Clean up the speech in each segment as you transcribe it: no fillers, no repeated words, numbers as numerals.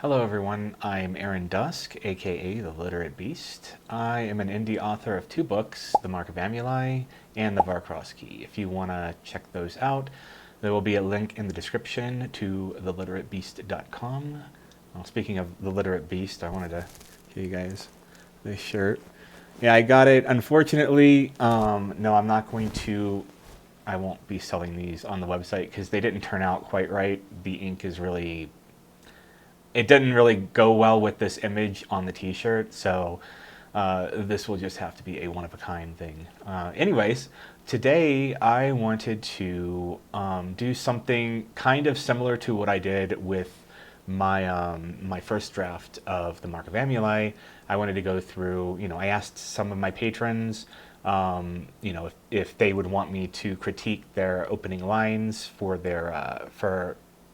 Hello everyone, I'm Aaron Dusk, aka The Literate Beast. I am an indie author of two books, The Mark of Amulii and The Varcross Key. If you want to check those out, there will be a link in the description to theliteratebeast.com. Well, speaking of The Literate Beast, I wanted to show you guys this shirt. Yeah, I got it. Unfortunately, no, I won't be selling these on the website because they didn't turn out quite right. The ink is really it didn't really go well with this image on the t-shirt, so this will just have to be a one-of-a-kind thing. Anyways, today I wanted to do something kind of similar to what I did with my first draft of the Mark of Amulii. I wanted to go through, I asked some of my patrons, if they would want me to critique their opening lines for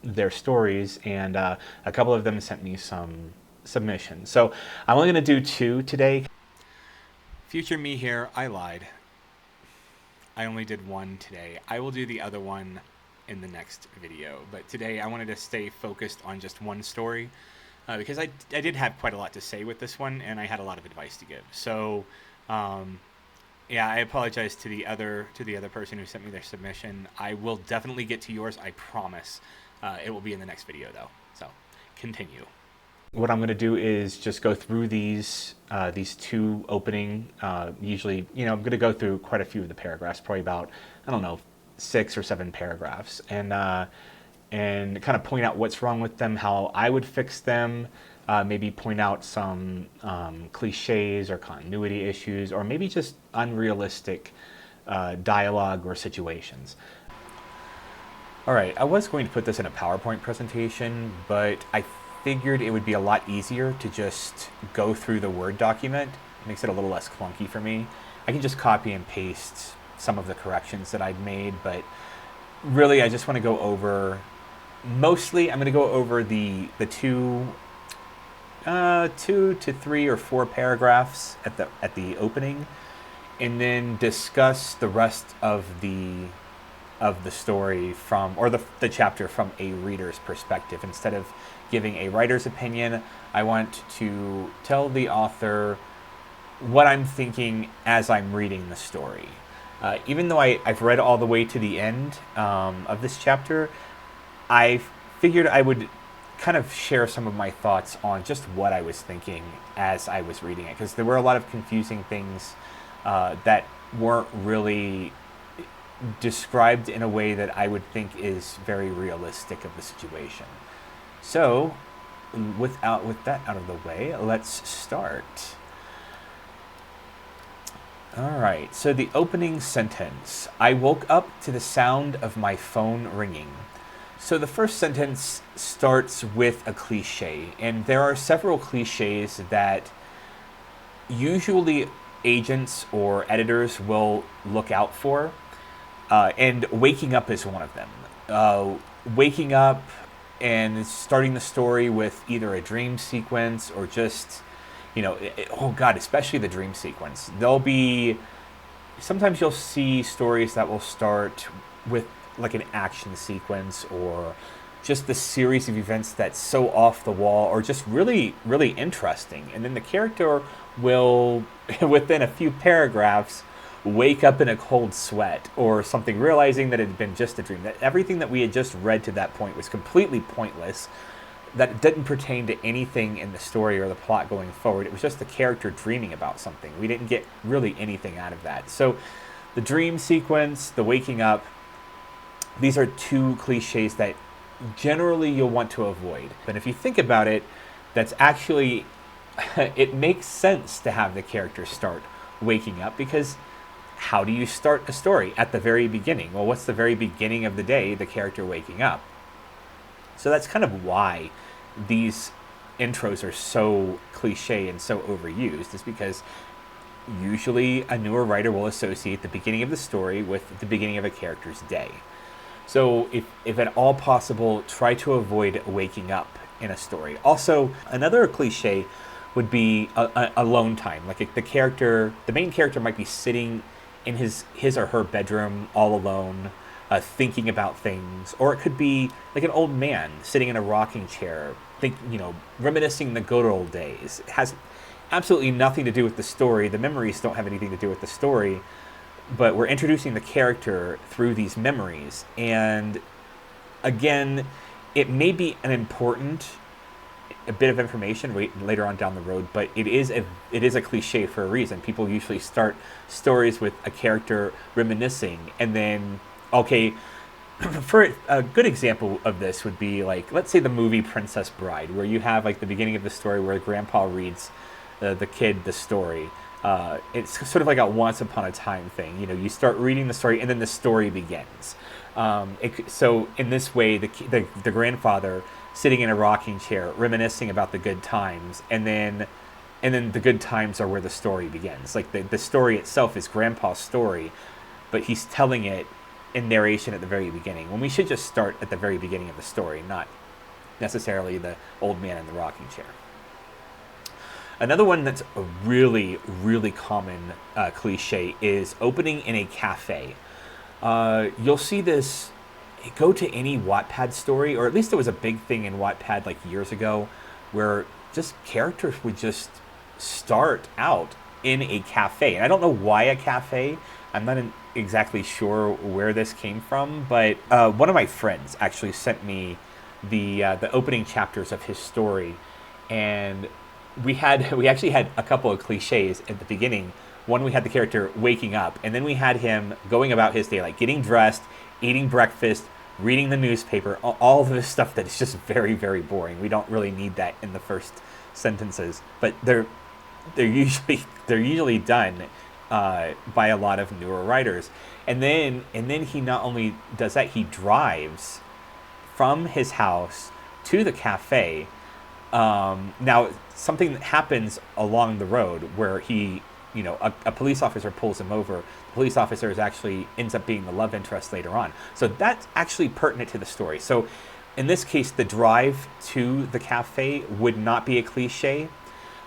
their stories, and a couple of them sent me some submissions. So I'm only going to do two today. Future me here, I lied. I only did one today. I will do the other one in the next video, but today I wanted to stay focused on just one story because I did have quite a lot to say with this one, and I had a lot of advice to give. So yeah, I apologize to the other person who sent me their submission. I will definitely get to yours, I promise. It will be in the next video though, so continue. What I'm going to do is just go through these two opening, usually, I'm going to go through quite a few of the paragraphs, probably about, 6 or 7 paragraphs, and kind of point out what's wrong with them, how I would fix them, maybe point out some cliches or continuity issues, or maybe just unrealistic dialogue or situations. All right, I was going to put this in a PowerPoint presentation, but I figured it would be a lot easier to just go through the Word document. It makes it a little less clunky for me. I can just copy and paste some of the corrections that I'd made, but really I just want to go over, mostly I'm going to go over the two to 3 or 4 paragraphs at the opening, and then discuss the rest of the story or the chapter from a reader's perspective. Instead of giving a writer's opinion, I want to tell the author what I'm thinking as I'm reading the story. Even though I've read all the way to the end of this chapter, I figured I would kind of share some of my thoughts on just what I was thinking as I was reading it, because there were a lot of confusing things that weren't really described in a way that I would think is very realistic of the situation. So, with that out of the way, let's start. All right, so the opening sentence. I woke up to the sound of my phone ringing. So the first sentence starts with a cliche, and there are several cliches that usually agents or editors will look out for. And waking up is one of them. Waking up and starting the story with either a dream sequence or just, oh God, especially the dream sequence. Sometimes you'll see stories that will start with like an action sequence or just the series of events that's so off the wall or just really, really interesting. And then the character will, within a few paragraphs, wake up in a cold sweat or something, realizing that it had been just a dream, that everything that we had just read to that point was completely pointless, that it didn't pertain to anything in the story or the plot going forward. It was just the character dreaming about something. We didn't get really anything out of that. So the dream sequence, the waking up, these are two cliches that generally you'll want to avoid. But if you think about it, that's actually, it makes sense to have the character start waking up, because how do you start a story? At the very beginning. Well, what's the very beginning of the day? The character waking up. So that's kind of why these intros are so cliche and so overused, is because usually a newer writer will associate the beginning of the story with the beginning of a character's day. So if at all possible, try to avoid waking up in a story. Also, another cliche would be alone time. Like the main character might be sitting in his or her bedroom all alone, thinking about things, or it could be like an old man sitting in a rocking chair, reminiscing the good old days. It has absolutely nothing to do with the story. The memories don't have anything to do with the story, but we're introducing the character through these memories. And again, it may be a bit of information later on down the road, but it is a cliche for a reason. People usually start stories with a character reminiscing, and then okay, for a good example of this would be like, let's say the movie Princess Bride, where you have like the beginning of the story where Grandpa reads the kid the story. It's sort of like a once upon a time thing. You start reading the story and then the story begins. So in this way, the grandfather sitting in a rocking chair, reminiscing about the good times, and then the good times are where the story begins. Like the story itself is Grandpa's story, but he's telling it in narration at the very beginning, when we should just start at the very beginning of the story, not necessarily the old man in the rocking chair. Another one that's a really, really common cliche is opening in a cafe. You'll see this, go to any Wattpad story, or at least it was a big thing in Wattpad like years ago, where just characters would just start out in a cafe. And I don't know why a cafe. I'm not exactly sure where this came from, but one of my friends actually sent me the opening chapters of his story, and we actually had a couple of cliches at the beginning. One, we had the character waking up, and then we had him going about his day, like getting dressed, eating breakfast, reading the newspaper, all of this stuff that is just very, very boring. We don't really need that in the first sentences, but they're usually done by a lot of newer writers. And then he not only does that, he drives from his house to the cafe. Now, something that happens along the road where a police officer pulls him over. The police officer ends up being the love interest later on. So that's actually pertinent to the story. So in this case, the drive to the cafe would not be a cliche,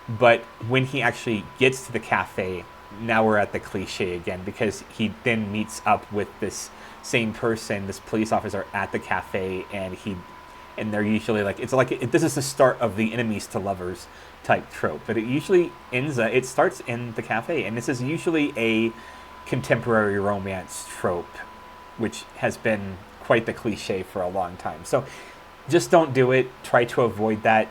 but when he actually gets to the cafe, now we're at the cliche again, because he then meets up with this same person, this police officer, at the cafe, and they're usually like, this is the start of the enemies to lovers type trope, but it usually it starts in the cafe, and this is usually a contemporary romance trope, which has been quite the cliche for a long time. So just don't do it. Try to avoid that.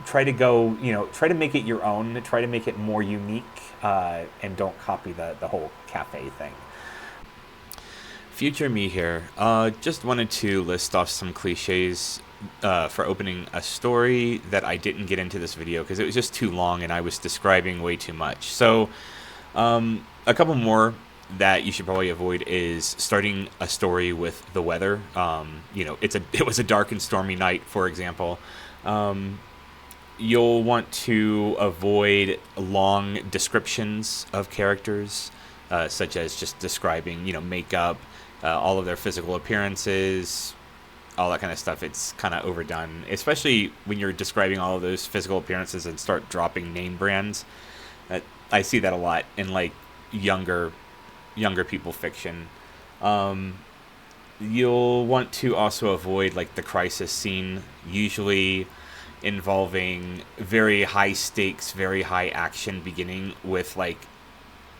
Try to make it your own. Try to make it more unique, and don't copy the whole cafe thing. Future me here. Just wanted to list off some cliches for opening a story that I didn't get into this video because it was just too long and I was describing way too much. So a couple more that you should probably avoid is starting a story with the weather. It was a dark and stormy night, for example. You'll want to avoid long descriptions of characters, such as just describing, makeup, all of their physical appearances, all that kind of stuff. It's kind of overdone, especially when you're describing all of those physical appearances and start dropping name brands. I see that a lot in like younger people fiction. You'll want to also avoid like the crisis scene, usually involving very high stakes, very high action, beginning with like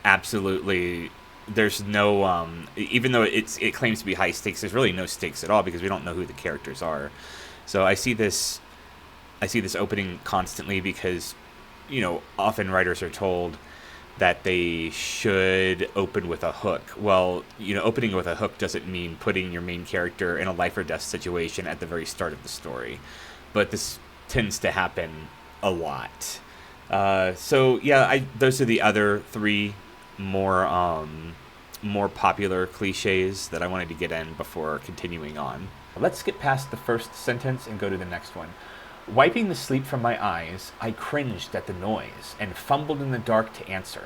absolutely, there's no even though it claims to be high stakes, there's really no stakes at all because we don't know who the characters are. So I see this opening constantly because often writers are told that they should open with a hook. Well, opening with a hook doesn't mean putting your main character in a life or death situation at the very start of the story, but this tends to happen a lot. So yeah, those are the other three more popular cliches that I wanted to get in before continuing on. Let's skip past the first sentence and go to the next one. Wiping the sleep from my eyes, I cringed at the noise and fumbled in the dark to answer.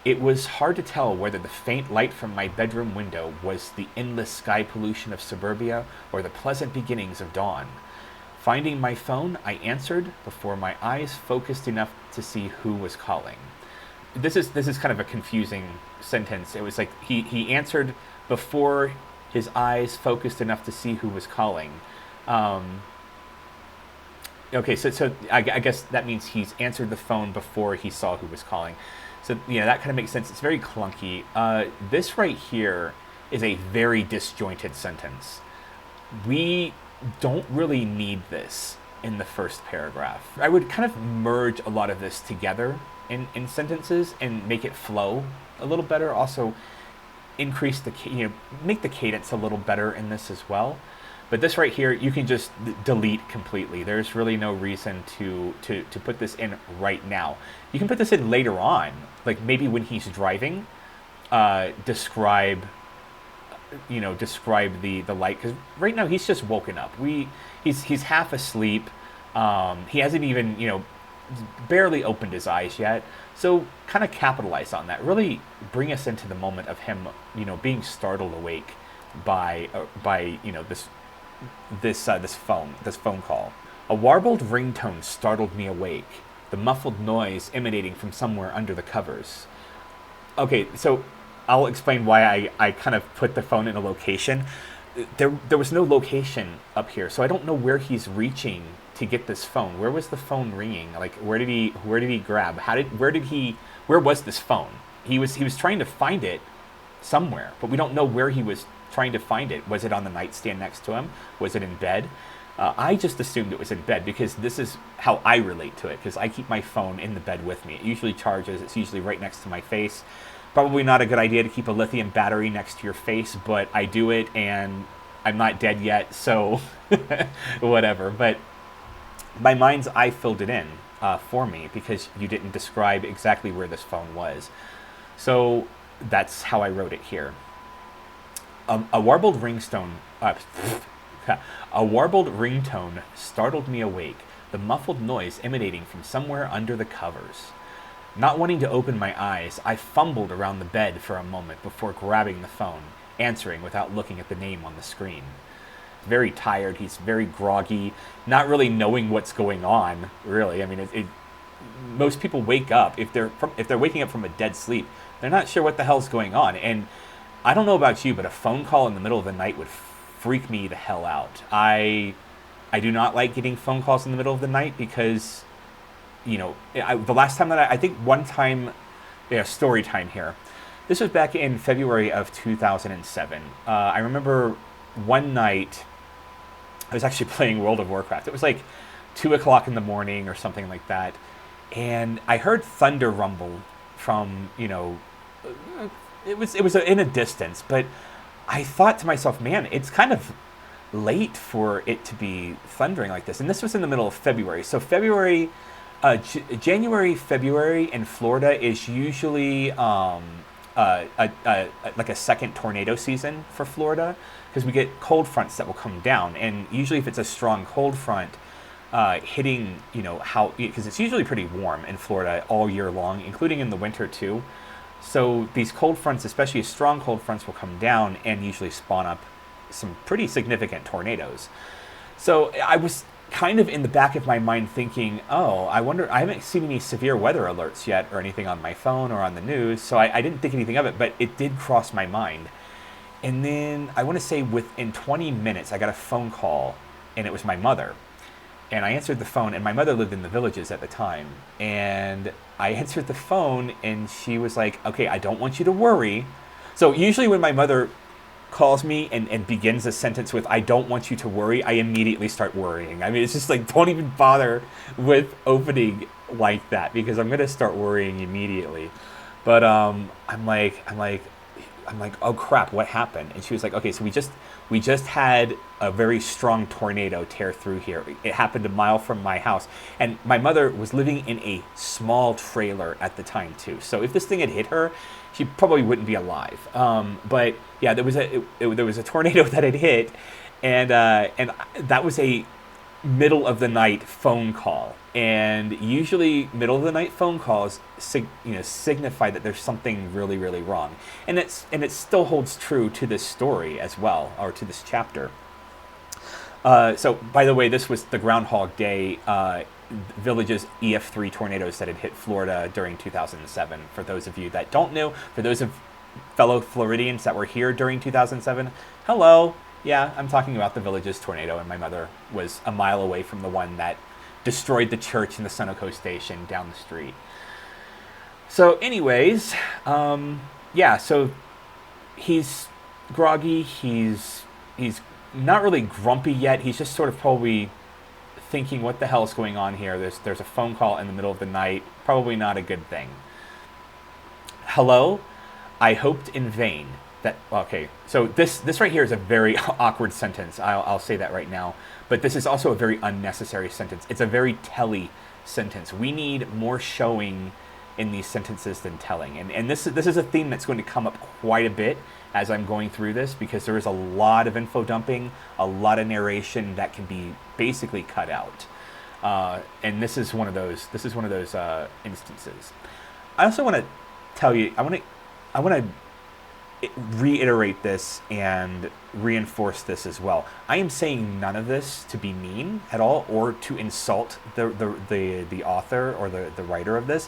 It was hard to tell whether the faint light from my bedroom window was the endless sky pollution of suburbia or the pleasant beginnings of dawn. Finding my phone, I answered before my eyes focused enough to see who was calling. This is kind of a confusing sentence. It was like he answered before his eyes focused enough to see who was calling. Um, okay, so I guess that means he's answered the phone before he saw who was calling. So, that kind of makes sense. It's very clunky. This right here is a very disjointed sentence. We don't really need this in the first paragraph. I would kind of merge a lot of this together in sentences and make it flow a little better. Also, increase make the cadence a little better in this as well. But this right here, you can just delete completely. There's really no reason to put this in right now. You can put this in later on, like maybe when he's driving. Describe the light, because right now he's just woken up. He's half asleep. He hasn't even barely opened his eyes yet. So kind of capitalize on that. Really bring us into the moment of him being startled awake by this phone call. A warbled ringtone startled me awake, the muffled noise emanating from somewhere under the covers. Okay, so I'll explain why I kind of put the phone in a location. There was no location up here, so I don't know where he's reaching to get this phone. Where was the phone ringing? Like, where did he grab? Where was this phone? He was trying to find it somewhere, but we don't know where he was trying to find it. Was it on the nightstand next to him? Was it in bed? I just assumed it was in bed because this is how I relate to it, because I keep my phone in the bed with me. It usually charges. It's usually right next to my face. Probably not a good idea to keep a lithium battery next to your face, but I do it, and I'm not dead yet, so whatever. But my mind's eye filled it in for me because you didn't describe exactly where this phone was. So that's how I wrote it here. A warbled ringtone startled me awake, the muffled noise emanating from somewhere under the covers. Not wanting to open my eyes, I fumbled around the bed for a moment before grabbing the phone, answering without looking at the name on the screen. Very tired, he's very groggy, not really knowing what's going on, really. I mean, most people wake up, if they're waking up from a dead sleep, they're not sure what the hell's going on. And I don't know about you, but a phone call in the middle of the night would freak me the hell out. I do not like getting phone calls in the middle of the night because the last time that I think one time, story time here. This was back in February of 2007. I remember one night I was actually playing World of Warcraft. It was like 2 o'clock in the morning or something like that. And I heard thunder rumble from, it was in a distance, but I thought to myself, man, it's kind of late for it to be thundering like this. And this was in the middle of February. So January, February in Florida is usually like a second tornado season for Florida, because we get cold fronts that will come down, and usually if it's a strong cold front hitting, because it's usually pretty warm in Florida all year long, including in the winter too. So these cold fronts, especially strong cold fronts, will come down and usually spawn up some pretty significant tornadoes. So I was kind of in the back of my mind thinking, oh, I wonder, I haven't seen any severe weather alerts yet or anything on my phone or on the news, so I didn't think anything of it, but it did cross my mind. And then I want to say within 20 minutes, I got a phone call, and it was my mother. And I answered the phone, and my mother lived in the Villages at the time. And I answered the phone, and she was like, okay, I don't want you to worry. So usually when my mother calls me and begins a sentence with, I don't want you to worry, I immediately start worrying. I mean, it's just like, don't even bother with opening like that, because I'm going to start worrying immediately. But I'm like, oh crap, what happened? And she was like, okay, so we just had a very strong tornado tear through here. It happened a mile from my house. And my mother was living in a small trailer at the time too. So if this thing had hit her, she probably wouldn't be alive. But yeah, there was a tornado that had hit, and that was a middle of the night phone call. And usually middle of the night phone calls signify that there's something really, really wrong. And it still holds true to this story as well, or to this chapter. So by the way, this was the Groundhog Day Villages EF3 tornadoes that had hit Florida during 2007. For those of you that don't know, for those of fellow Floridians that were here during 2007, hello. Yeah, I'm talking about the Villages tornado, and my mother was a mile away from the one that destroyed the church and the Sunoco station down the street. So, anyways, yeah, so he's groggy. He's not really grumpy yet. He's just sort of probably thinking, what the hell is going on here? There's a phone call in the middle of the night. Probably not a good thing. Hello? I hoped in vain that... Okay, so this right here is a very awkward sentence. I'll say that right now. But this is also a very unnecessary sentence. It's a very telly sentence. We need more showing in these sentences than telling. And this is a theme that's going to come up quite a bit as I'm going through this, because there is a lot of info dumping, a lot of narration that can be basically cut out. And this is one of those instances. I also want to tell you, I want to reiterate this and reinforce this as well. I am saying none of this to be mean at all or to insult the author or the writer of this,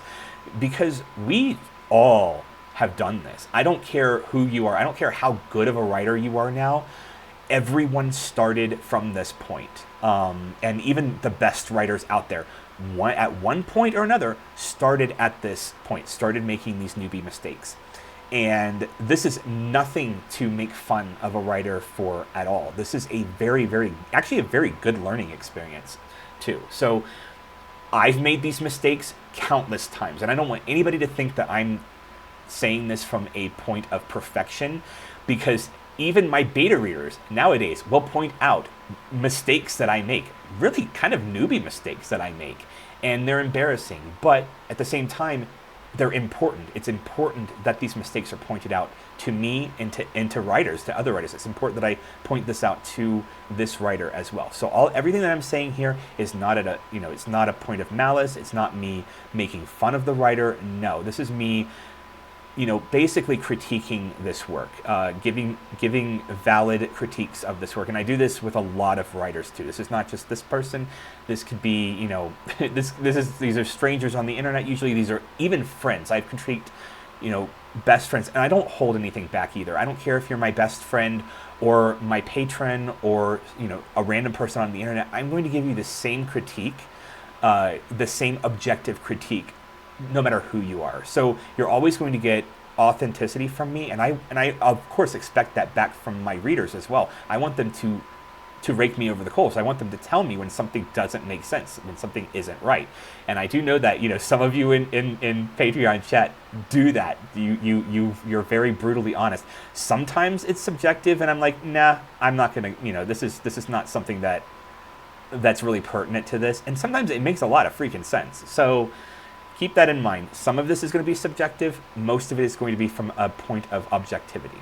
because we all have done this. I don't care who you are. I don't care how good of a writer you are now. Everyone started from this point. And even the best writers out there, at one point or another, started at this point, started making these newbie mistakes. And this is nothing to make fun of a writer for at all. This is a actually a very good learning experience too. So I've made these mistakes countless times, and I don't want anybody to think that I'm saying this from a point of perfection, because even my beta readers nowadays will point out mistakes that I make, really kind of newbie mistakes that I make, and they're embarrassing, but at the same time, they're important. It's important that these mistakes are pointed out to me and to writers, to other writers. It's important that I point this out to this writer as well. So everything that I'm saying here is not it's not a point of malice. It's not me making fun of the writer. No, this is me, basically critiquing this work, giving valid critiques of this work. And I do this with a lot of writers too. This is not just this person. This could be, these are strangers on the internet. Usually these are even friends. I've critiqued, best friends, and I don't hold anything back either. I don't care if you're my best friend or my patron or, a random person on the internet. I'm going to give you the same critique, the same objective critique, no matter who you are. So you're always going to get authenticity from me, and I of course expect that back from my readers as well. I want them to rake me over the coals. I want them to tell me when something doesn't make sense, when something isn't right. And I do know that some of you in Patreon chat do that. You're very brutally honest. Sometimes it's subjective, and I'm like, nah, I'm not gonna. This is not something that's really pertinent to this. And sometimes it makes a lot of freaking sense. So keep that in mind. Some of this is going to be subjective. Most of it is going to be from a point of objectivity.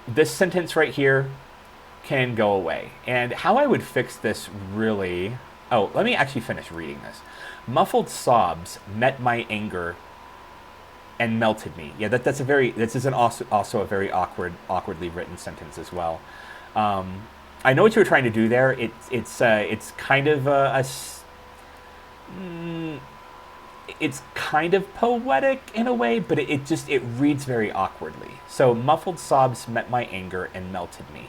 This sentence right here can go away. And how I would fix this really... Oh, let me actually finish reading this. Muffled sobs met my anger and melted me. Yeah, this is also a very awkwardly written sentence as well. I know what you were trying to do there. It's kind of it's kind of poetic in a way, but it reads very awkwardly. So muffled sobs met my anger and melted me.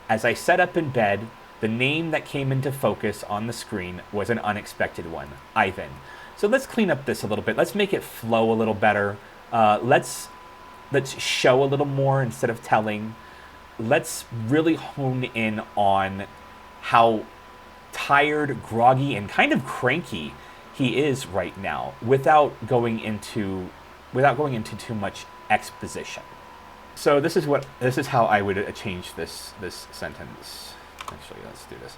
As I sat up in bed, the name that came into focus on the screen was an unexpected one, Ivan. So let's clean up this a little bit. Let's make it flow a little better. Let's show a little more instead of telling. Let's really hone in on how tired, groggy, and kind of cranky he is right now, without going into too much exposition. So this is how I would change this sentence. Actually, let's do this.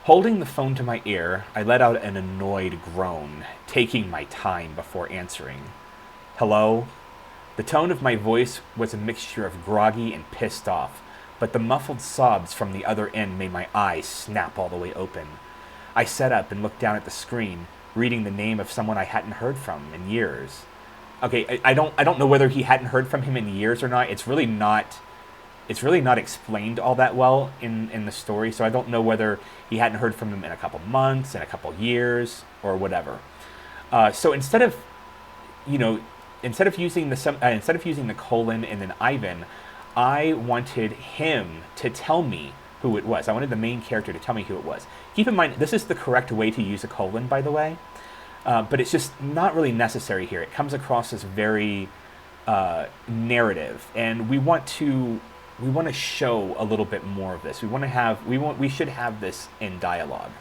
Holding the phone to my ear, I let out an annoyed groan, taking my time before answering. Hello? The tone of my voice was a mixture of groggy and pissed off, but the muffled sobs from the other end made my eyes snap all the way open. I sat up and looked down at the screen, reading the name of someone I hadn't heard from in years. Okay, I don't know whether he hadn't heard from him in years or not. It's really not explained all that well in the story, so I don't know whether he hadn't heard from him in a couple months, in a couple years, or whatever. So instead of, you know, instead of using the colon and then Ivan, I wanted him to tell me who it was. I wanted the main character to tell me who it was. Keep in mind, this is the correct way to use a colon, by the way, but it's just not really necessary here. It comes across as very narrative, and we want to show a little bit more of this. We should have this in dialogue.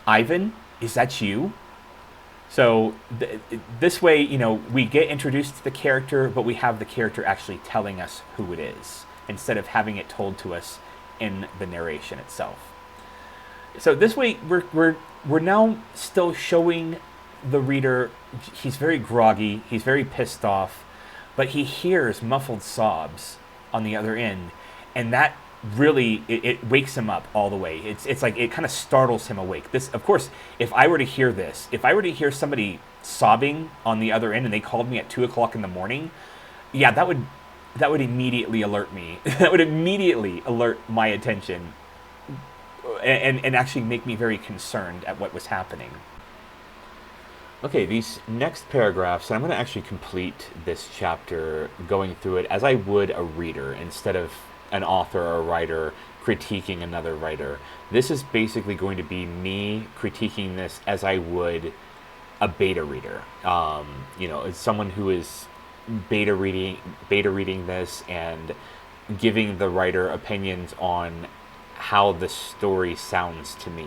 Ivan, is that you? So this way, we get introduced to the character, but we have the character actually telling us who it is instead of having it told to us in the narration itself. So this way, we're now still showing the reader he's very groggy, he's very pissed off, but he hears muffled sobs on the other end, and that really it wakes him up all the way. It's like it kind of startles him awake. This, of course, if I were to hear somebody sobbing on the other end and they called me at 2 o'clock in the morning, yeah, that would immediately alert me. That would immediately alert my attention and actually make me very concerned at what was happening. Okay, these next paragraphs, I'm going to actually complete this chapter going through it as I would a reader instead of an author or a writer critiquing another writer. This is basically going to be me critiquing this as I would a beta reader. As someone who is beta reading this and giving the writer opinions on how the story sounds to me,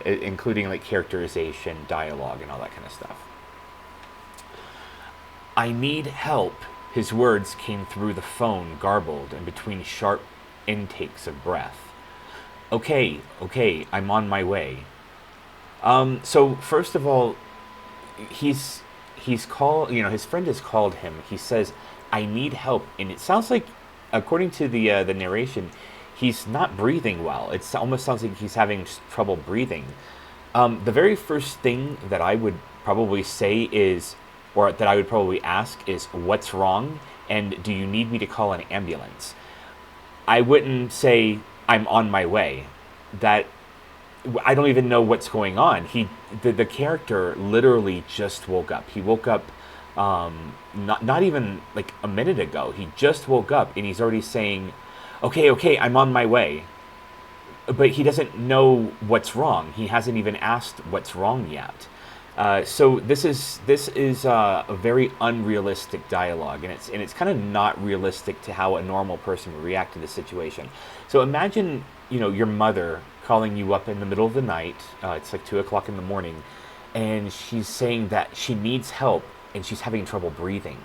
including like characterization, dialogue, and all that kind of stuff. I need help. His words came through the phone, garbled and between sharp intakes of breath. Okay, I'm on my way. So first of all, he's called. His friend has called him. He says, "I need help," and it sounds like, according to the narration, he's not breathing well. It almost sounds like he's having trouble breathing. The very first thing that I would probably say is, or that I would probably ask is, what's wrong? And do you need me to call an ambulance? I wouldn't say, I'm on my way. That, I don't even know what's going on. The character literally just woke up. He woke up not even like a minute ago. He just woke up and he's already saying, okay, I'm on my way. But he doesn't know what's wrong. He hasn't even asked what's wrong yet. So this is a very unrealistic dialogue, and it's kind of not realistic to how a normal person would react to this situation. So imagine, your mother calling you up in the middle of the night. It's like 2 o'clock in the morning, and she's saying that she needs help and she's having trouble breathing.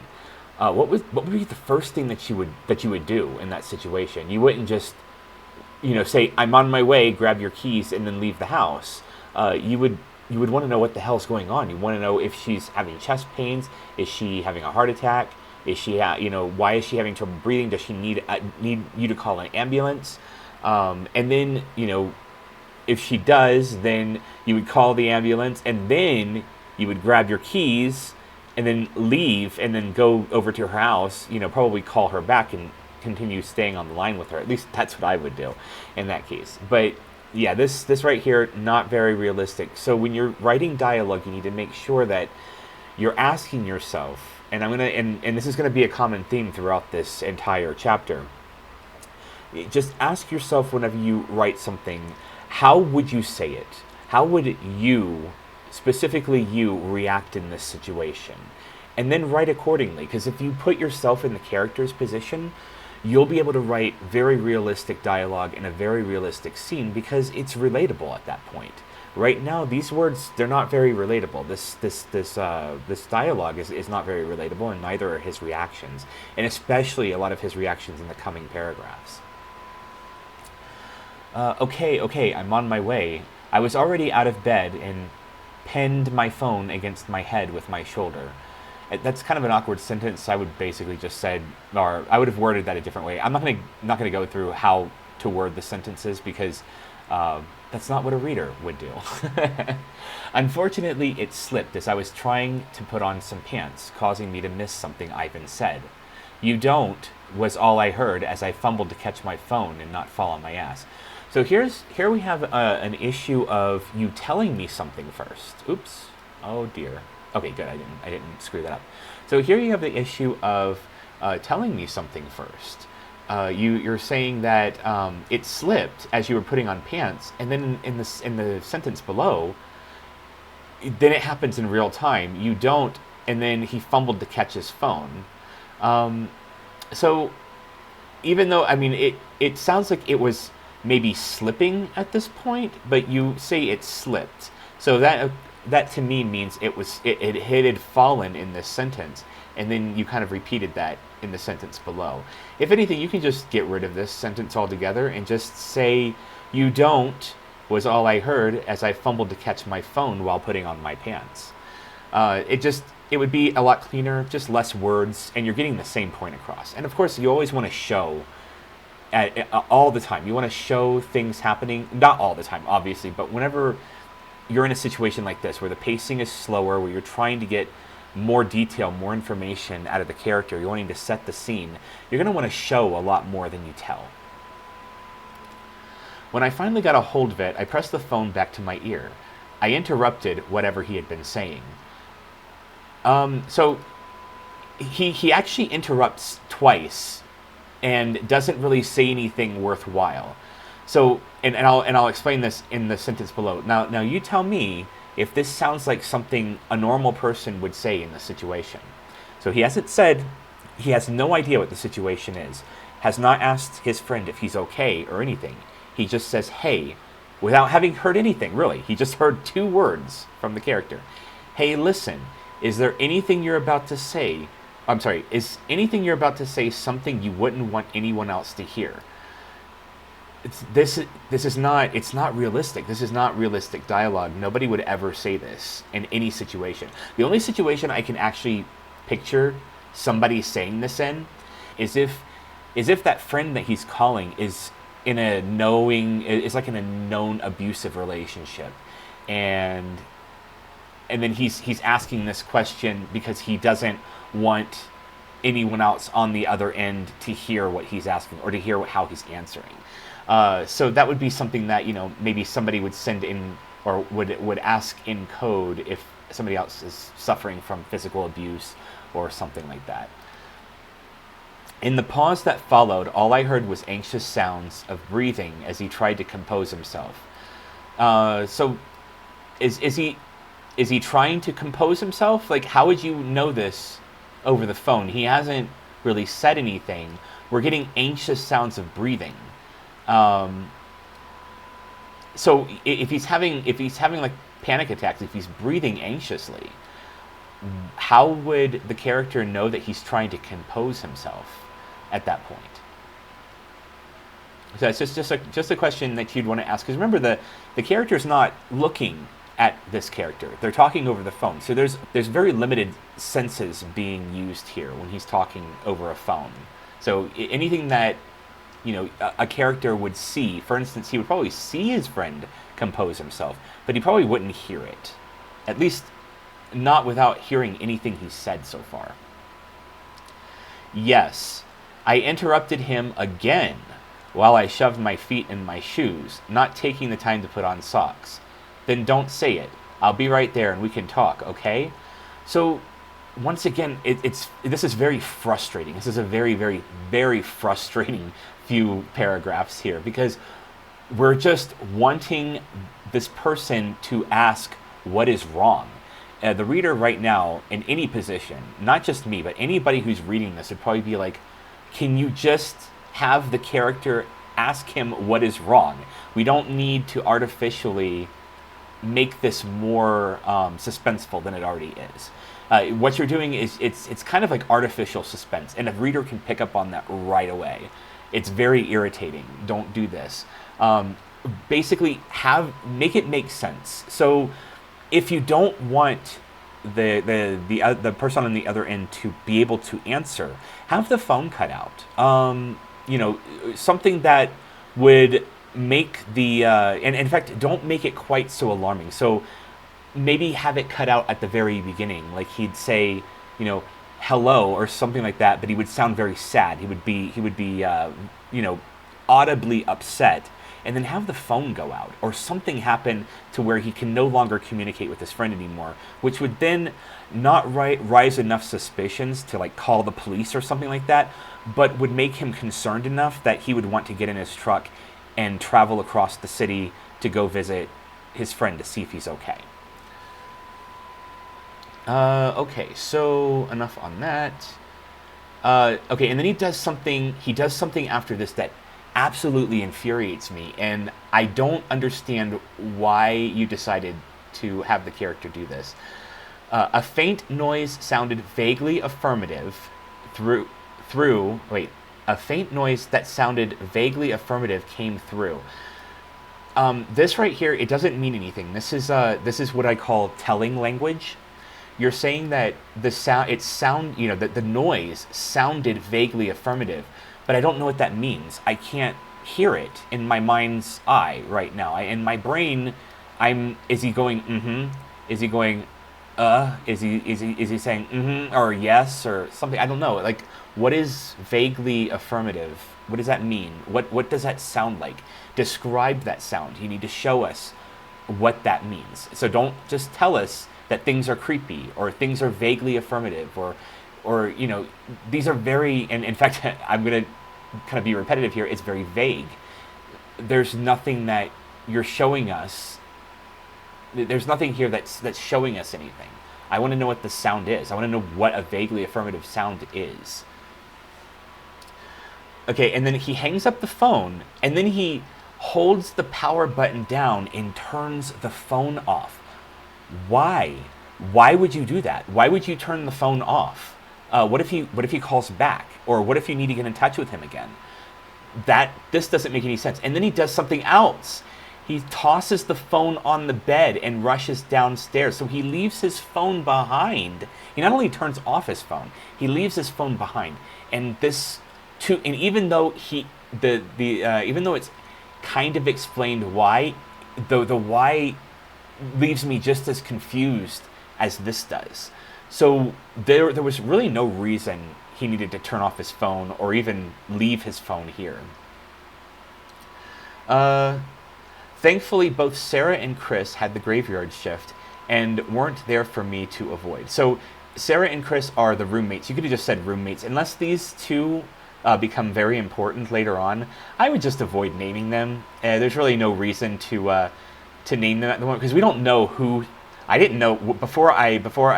What would be the first thing that you would do in that situation? You wouldn't just say, I'm on my way, grab your keys, and then leave the house. You would want to know what the hell's going on. You want to know if she's having chest pains. Is she having a heart attack? Is she, why is she having trouble breathing? Does she need you to call an ambulance? And then, if she does, then you would call the ambulance, and then you would grab your keys, and then leave, and then go over to her house. Probably call her back and continue staying on the line with her. At least that's what I would do in that case. But yeah, this right here, not very realistic. So when you're writing dialogue, you need to make sure that you're asking yourself, and and this is gonna be a common theme throughout this entire chapter. Just ask yourself whenever you write something, how would you say it? How would you, specifically you, react in this situation? And then write accordingly, because if you put yourself in the character's position, you'll be able to write very realistic dialogue in a very realistic scene because it's relatable at that point. Right now, these words, they're not very relatable. This dialogue is not very relatable, and neither are his reactions, and especially a lot of his reactions in the coming paragraphs. Okay, I'm on my way. I was already out of bed and pinned my phone against my head with my shoulder. That's kind of an awkward sentence. I would basically just said, or I would have worded that a different way. I'm not gonna go through how to word the sentences because that's not what a reader would do. Unfortunately, it slipped as I was trying to put on some pants, causing me to miss something Ivan said. You don't was all I heard as I fumbled to catch my phone and not fall on my ass. So here we have an issue of you telling me something first. Oops. Oh dear. Okay, good. I didn't screw that up. So here you have the issue of telling me something first. You're saying that it slipped as you were putting on pants, and then in the sentence below, then it happens in real time. You don't, and then he fumbled to catch his phone. So even though, I mean, it sounds like it was maybe slipping at this point, but you say it slipped. So that to me means it had fallen in this sentence, and then you kind of repeated that in the sentence below. If anything, you can just get rid of this sentence altogether and just say, "You don't," was all I heard as I fumbled to catch my phone while putting on my pants. It would be a lot cleaner, just less words, and you're getting the same point across. And of course, you always want to show all the time. You want to show things happening, not all the time, obviously, but whenever you're in a situation like this, where the pacing is slower, where you're trying to get more detail, more information out of the character, you're wanting to set the scene, you're going to want to show a lot more than you tell. When I finally got a hold of it, I pressed the phone back to my ear. I interrupted whatever he had been saying. So he actually interrupts twice and doesn't really say anything worthwhile. So and I'll explain this in the sentence below. Now you tell me if this sounds like something a normal person would say in the situation. So he hasn't said, he has no idea what the situation is, has not asked his friend if he's okay or anything. He just says, "Hey," without having heard anything, really. He just heard two words from the character. "Hey, listen, is there anything you're about to say? I'm sorry, is anything you're about to say something you wouldn't want anyone else to hear?" It's not realistic. This is not realistic dialogue. Nobody would ever say this in any situation. The only situation I can actually picture somebody saying this in is if that friend that he's calling is in a known abusive relationship, and then he's asking this question because he doesn't want anyone else on the other end to hear what he's asking or to hear how he's answering. So that would be something that, maybe somebody would send in or would ask in code if somebody else is suffering from physical abuse or something like that. In the pause that followed, all I heard was anxious sounds of breathing as he tried to compose himself. So is he trying to compose himself? Like, how would you know this over the phone? He hasn't really said anything. We're getting anxious sounds of breathing. So if he's having like panic attacks, if he's breathing anxiously, how would the character know that he's trying to compose himself at that point? So it's just a question that you'd want to ask, because remember, the character's not looking at this character. They're talking over the phone. So there's very limited senses being used here when he's talking over a phone. So anything that a character would see, for instance, he would probably see his friend compose himself, but he probably wouldn't hear it. At least not without hearing anything he said so far. Yes, I interrupted him again while I shoved my feet in my shoes, not taking the time to put on socks. Then don't say it. I'll be right there and we can talk, okay? So once again, this is very frustrating. This is a very, very, very frustrating few paragraphs here, because we're just wanting this person to ask what is wrong. The reader right now, in any position, not just me, but anybody who's reading this, would probably be like, can you just have the character ask him what is wrong? We don't need to artificially make this more suspenseful than it already is. What you're doing is it's kind of like artificial suspense, and a reader can pick up on that right away. It's very irritating. Don't do this. Basically, make it make sense. So if you don't want the person on the other end to be able to answer, have the phone cut out. Something that would make the and in fact, don't make it quite so alarming. So maybe have it cut out at the very beginning, like he'd say, hello or something like that, but he would sound very sad. He would be audibly upset, and then have the phone go out or something happen to where he can no longer communicate with his friend anymore, which would then not rise enough suspicions to like call the police or something like that, but would make him concerned enough that he would want to get in his truck and travel across the city to go visit his friend to see if he's okay. Okay, so enough on that. Okay, and then he does something after this that absolutely infuriates me, and I don't understand why you decided to have the character do this. A faint noise sounded vaguely affirmative a faint noise that sounded vaguely affirmative came through. This right here, it doesn't mean anything. This is what I call telling language. You're saying that the noise sounded vaguely affirmative, but I don't know what that means. I can't hear it in my mind's eye right now. In my brain, is he going mm-hmm? Is he going is he saying mm-hmm or yes or something? I don't know. Like, what is vaguely affirmative? What does that mean? What does that sound like? Describe that sound. You need to show us what that means. So don't just tell us that things are creepy or things are vaguely affirmative or these are very, and in fact I'm going to kind of be repetitive here, it's very vague. There's nothing that you're showing us. There's nothing here that's showing us anything. I want to know what the sound is. I want to know what a vaguely affirmative sound is. Okay, and then he hangs up the phone, and then he holds the power button down and turns the phone off. Why? Why would you do that? Why would you turn the phone off? What if he calls back? Or what if you need to get in touch with him again? This doesn't make any sense. And then he does something else. He tosses the phone on the bed and rushes downstairs. So he leaves his phone behind. He not only turns off his phone, he leaves his phone behind. And even though even though it's kind of explained why, the why leaves me just as confused as this does. So there was really no reason he needed to turn off his phone or even leave his phone here. Thankfully, both Sarah and Chris had the graveyard shift and weren't there for me to avoid. So Sarah and Chris are the roommates. You could have just said roommates. Unless these two become very important later on, I would just avoid naming them. There's really no reason to name them at the moment, because we don't know who. I didn't know before I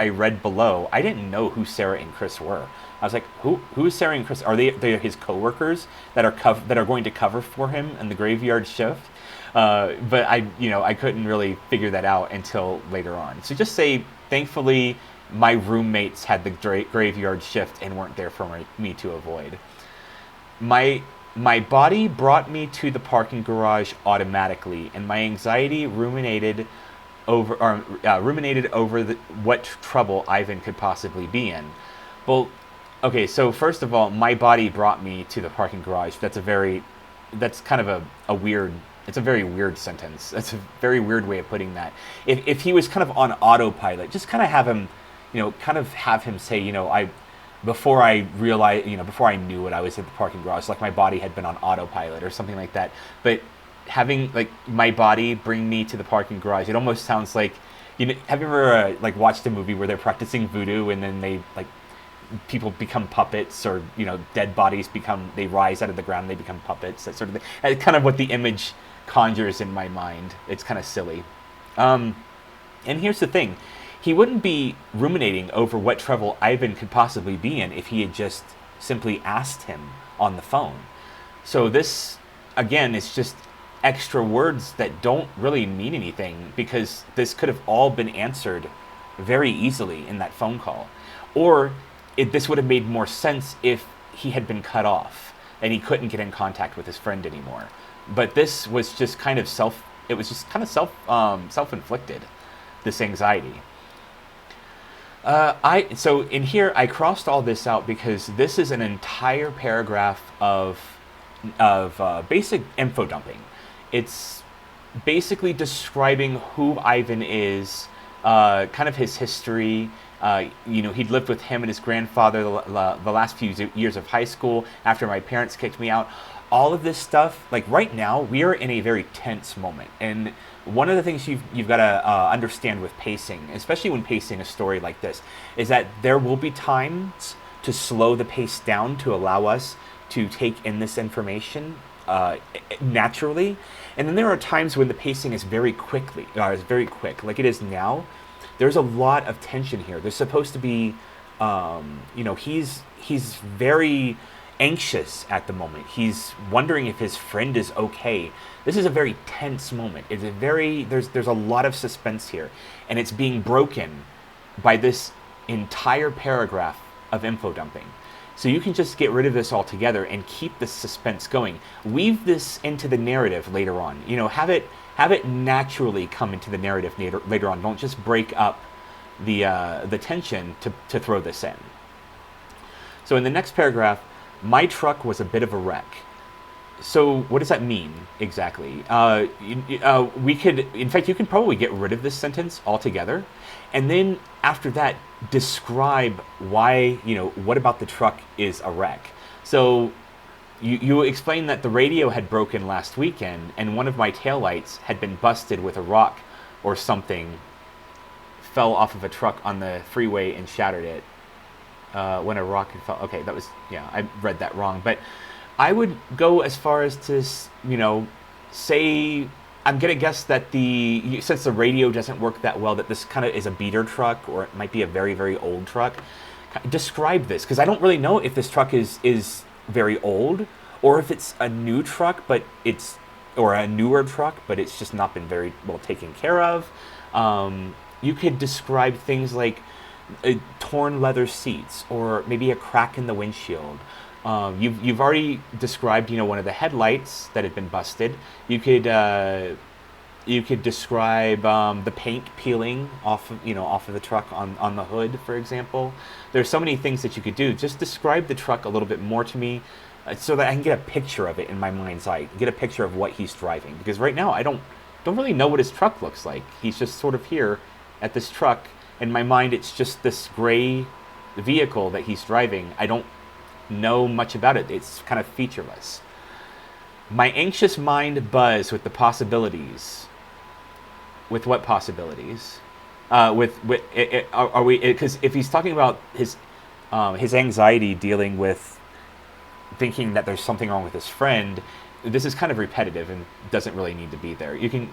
read below. I didn't know who Sarah and Chris were. I was like, who is Sarah and Chris? Are they his coworkers that are going to cover for him in the graveyard shift? But I couldn't really figure that out until later on. So just say, thankfully, my roommates had the graveyard shift and weren't there for me to avoid. My body brought me to the parking garage automatically, and my anxiety ruminated over what trouble Ivan could possibly be in. Well, okay, so first of all, my body brought me to the parking garage. That's kind of a weird. It's a very weird sentence. That's a very weird way of putting that. If he was kind of on autopilot, just kind of have him say, before I realized, before I knew it, I was at the parking garage, like my body had been on autopilot or something like that. But having like my body bring me to the parking garage, it almost sounds like, have you ever watched a movie where they're practicing voodoo and then they people become puppets, or dead bodies they rise out of the ground and they become puppets, that sort of thing. It's kind of what the image conjures in my mind. It's kind of silly. And here's the thing. He wouldn't be ruminating over what trouble Ivan could possibly be in if he had just simply asked him on the phone. So this, again, is just extra words that don't really mean anything, because this could have all been answered very easily in that phone call. Or this would have made more sense if he had been cut off and he couldn't get in contact with his friend anymore. But this was just kind of self-inflicted, this anxiety. So in here, I crossed all this out because this is an entire paragraph of basic info dumping. It's basically describing who Ivan is, kind of his history. He'd lived with him and his grandfather the last few years of high school after my parents kicked me out. all of this stuff, like right now, we are in a very tense moment. And one of the things you've got to understand with pacing, especially when pacing a story like this, is that there will be times to slow the pace down to allow us to take in this information naturally. And then there are times when the pacing is very quick, like it is now. There's a lot of tension here. There's supposed to be, he's very anxious at the moment. He's wondering if his friend is okay. This is a very tense moment. There's a lot of suspense here, and it's being broken by this entire paragraph of info dumping. So you can just get rid of this altogether and keep the suspense going. Weave this into the narrative later on. Have it naturally come into the narrative later on. Don't just break up the tension to throw this in. So in the next paragraph, my truck was a bit of a wreck. So what does that mean exactly? In fact, you can probably get rid of this sentence altogether, and then after that, describe why, what about the truck is a wreck. So you explain that the radio had broken last weekend, and one of my taillights had been busted with a rock or something, fell off of a truck on the freeway and shattered it. When a rock fell. Okay, I read that wrong. But I would go as far as to, say, I'm going to guess that since the radio doesn't work that well, that this kind of is a beater truck, or it might be a very, very old truck. Describe this, because I don't really know if this truck is very old, or if it's a new truck, or a newer truck, but it's just not been very well taken care of. You could describe things like torn leather seats, or maybe a crack in the windshield. You've already described, one of the headlights that had been busted. You could describe the paint peeling off of the truck on the hood, for example. There's so many things that you could do. Just describe the truck a little bit more to me, so that I can get a picture of it in my mind's eye, get a picture of what he's driving. Because right now I don't really know what his truck looks like. He's just sort of here at this truck. In my mind, it's just this gray vehicle that he's driving. I don't know much about it. It's kind of featureless. My anxious mind buzzed with the possibilities. With what possibilities? Are we? Because if he's talking about his anxiety dealing with thinking that there's something wrong with his friend, this is kind of repetitive and doesn't really need to be there. You can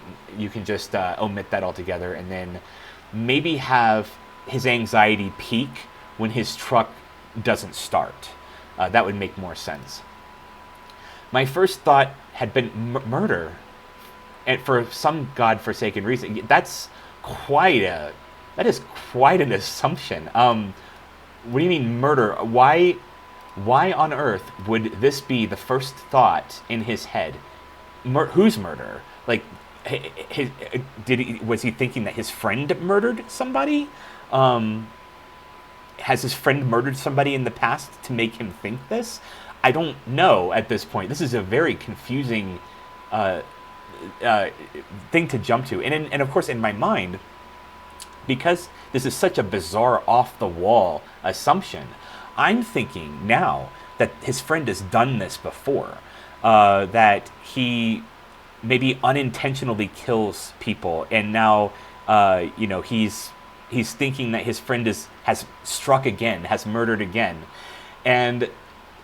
just omit that altogether, and then maybe have his anxiety peak when his truck doesn't start. That would make more sense. My first thought had been murder, and for some godforsaken reason. That is quite an assumption. What do you mean murder? Why on earth would this be the first thought in his head? Whose murder? Like, was he thinking that his friend murdered somebody? Has his friend murdered somebody in the past to make him think this? I don't know at this point. This is a very confusing thing to jump to. And of course, in my mind, because this is such a bizarre, off-the-wall assumption, I'm thinking now that his friend has done this before, that he maybe unintentionally kills people, and now he's thinking that his friend has struck again, has murdered again. And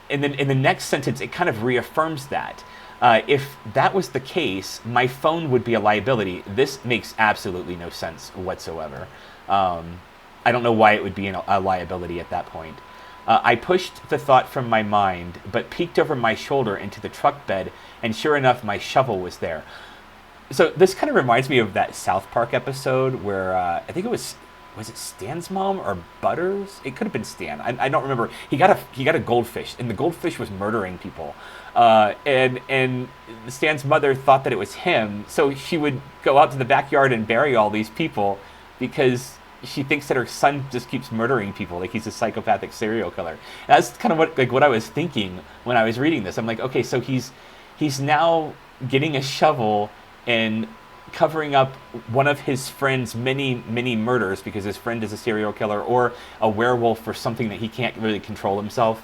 then in the next sentence, it kind of reaffirms that. If that was the case, my phone would be a liability. This makes absolutely no sense whatsoever. I don't know why it would be a liability at that point. I pushed the thought from my mind, but peeked over my shoulder into the truck bed, and sure enough, my shovel was there. So this kind of reminds me of that South Park episode where I think it was it Stan's mom or Butters? It could have been Stan. I don't remember. He got a goldfish, and the goldfish was murdering people. And Stan's mother thought that it was him, so she would go out to the backyard and bury all these people because she thinks that her son just keeps murdering people, like he's a psychopathic serial killer. And that's kind of what I was thinking when I was reading this. I'm like, okay, so he's now getting a shovel and covering up one of his friend's many murders because his friend is a serial killer or a werewolf or something that he can't really control himself.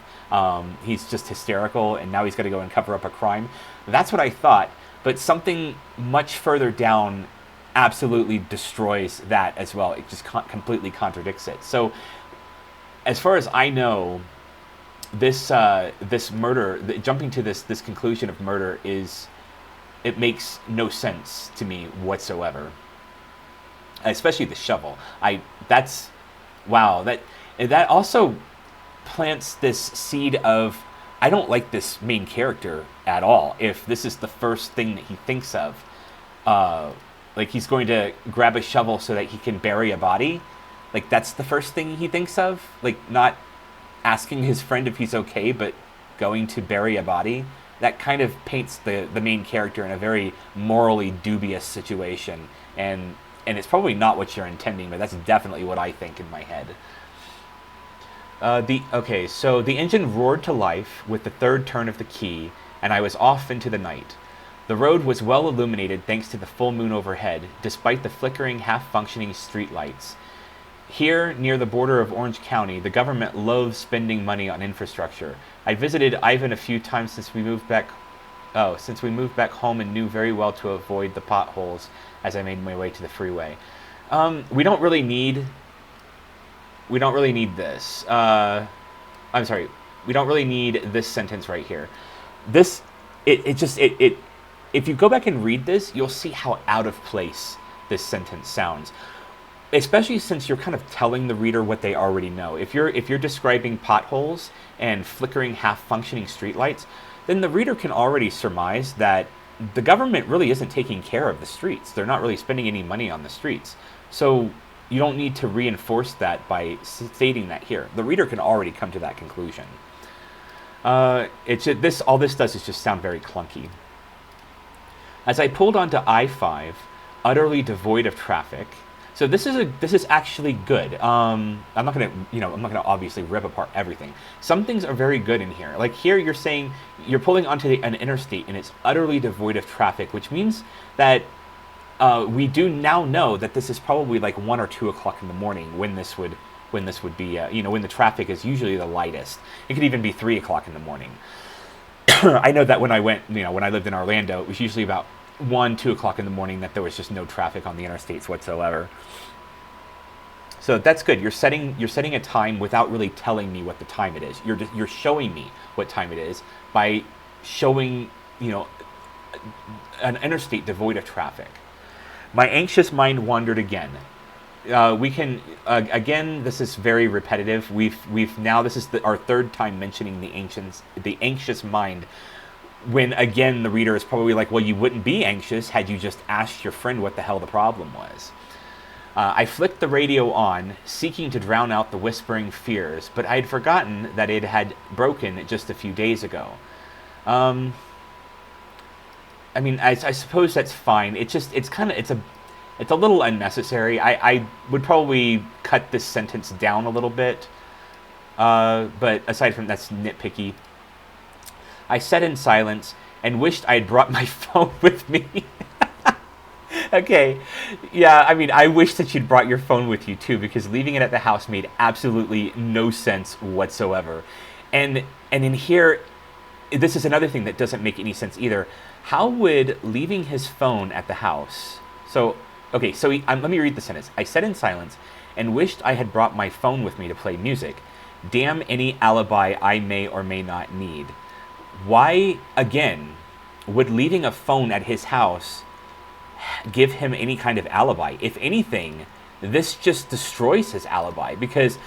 He's just hysterical, and now he's got to go and cover up a crime. That's what I thought, but something much further down absolutely destroys that as well. It just completely contradicts it. So, as far as I know, this murder, jumping to this conclusion of murder, it makes no sense to me whatsoever. Especially the shovel. That's wow. That also plants this seed of, I don't like this main character at all. If this is the first thing that he thinks of, like he's going to grab a shovel so that he can bury a body, like that's the first thing he thinks of. Like not asking his friend if he's okay, but going to bury a body. That kind of paints the main character in a very morally dubious situation, and it's probably not what you're intending, but that's definitely what I think in my head. So the engine roared to life with the third turn of the key, and I was off into the night. The road was well illuminated thanks to the full moon overhead, despite the flickering, half-functioning street lights. Here, near the border of Orange County, the government loathes spending money on infrastructure. I visited Ivan a few times since we moved back home and knew very well to avoid the potholes as I made my way to the freeway. We don't really need this. I'm sorry. We don't really need this sentence right here. This, if you go back and read this, you'll see how out of place this sentence sounds. Especially since you're kind of telling the reader what they already know. If you're describing potholes and flickering half-functioning streetlights, then the reader can already surmise that the government really isn't taking care of the streets. They're not really spending any money on the streets. So you don't need to reinforce that by stating that here. The reader can already come to that conclusion. All this does is just sound very clunky. As I pulled onto I-5, utterly devoid of traffic. So this is actually good. I'm not gonna obviously rip apart everything. Some things are very good in here. Like here, you're saying you're pulling onto an interstate and it's utterly devoid of traffic, which means that we do now know that this is probably like 1 or 2 o'clock in the morning when this would be when the traffic is usually the lightest. It could even be 3 o'clock in the morning. I know that when I lived in Orlando, it was usually about 1, 2 o'clock in the morning that there was just no traffic on the interstates whatsoever. So that's good. You're setting a time without really telling me what the time it is. You're showing me what time it is by showing an interstate devoid of traffic. My anxious mind wandered again. Again. This is very repetitive. This is our third time mentioning the anxious mind. When again the reader is probably like, well, you wouldn't be anxious had you just asked your friend what the hell the problem was. I flicked the radio on, seeking to drown out the whispering fears, but I had forgotten that it had broken just a few days ago. I suppose that's fine. It's a little unnecessary. I would probably cut this sentence down a little bit. But aside from that's nitpicky. I sat in silence and wished I had brought my phone with me. Okay, yeah, I wish that you'd brought your phone with you too, because leaving it at the house made absolutely no sense whatsoever. And in here, this is another thing that doesn't make any sense either. How would leaving his phone at the house... let me read the sentence. I sat in silence and wished I had brought my phone with me to play music. Damn any alibi I may or may not need. Why, again, would leaving a phone at his house give him any kind of alibi? If anything, this just destroys his alibi, because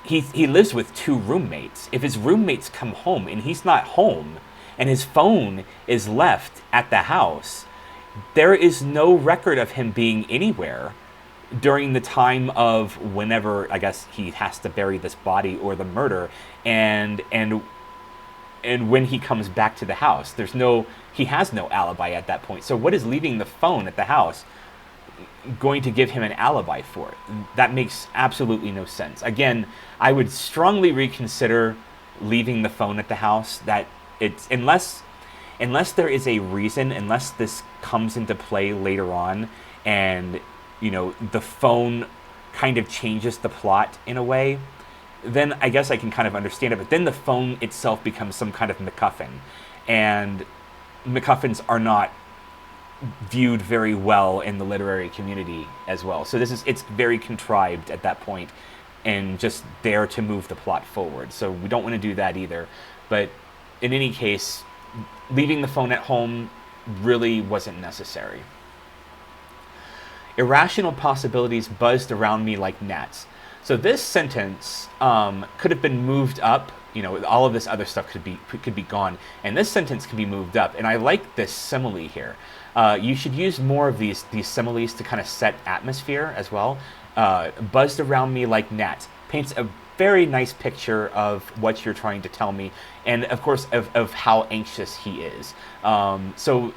he lives with 2 roommates. If his roommates come home and he's not home and his phone is left at the house, there is no record of him being anywhere during the time of whenever, I guess, he has to bury this body or the murder, and when he comes back to the house, he has no alibi at that point. So what is leaving the phone at the house going to give him an alibi for? That makes absolutely no sense. Again, I would strongly reconsider leaving the phone at the house. That it's unless unless there is a reason, unless this comes into play later on, and the phone kind of changes the plot in a way, then I guess I can kind of understand it. But then the phone itself becomes some kind of MacGuffin, and MacGuffins are not viewed very well in the literary community as well. So it's very contrived at that point, and just there to move the plot forward. So we don't want to do that either. But in any case, leaving the phone at home really wasn't necessary. Irrational possibilities buzzed around me like gnats. So this sentence could have been moved up. All of this other stuff could be gone, and this sentence can be moved up. And I like this simile here. You should use more of these similes to kind of set atmosphere as well. Buzzed around me like gnats paints a very nice picture of what you're trying to tell me, and of course of how anxious he is. So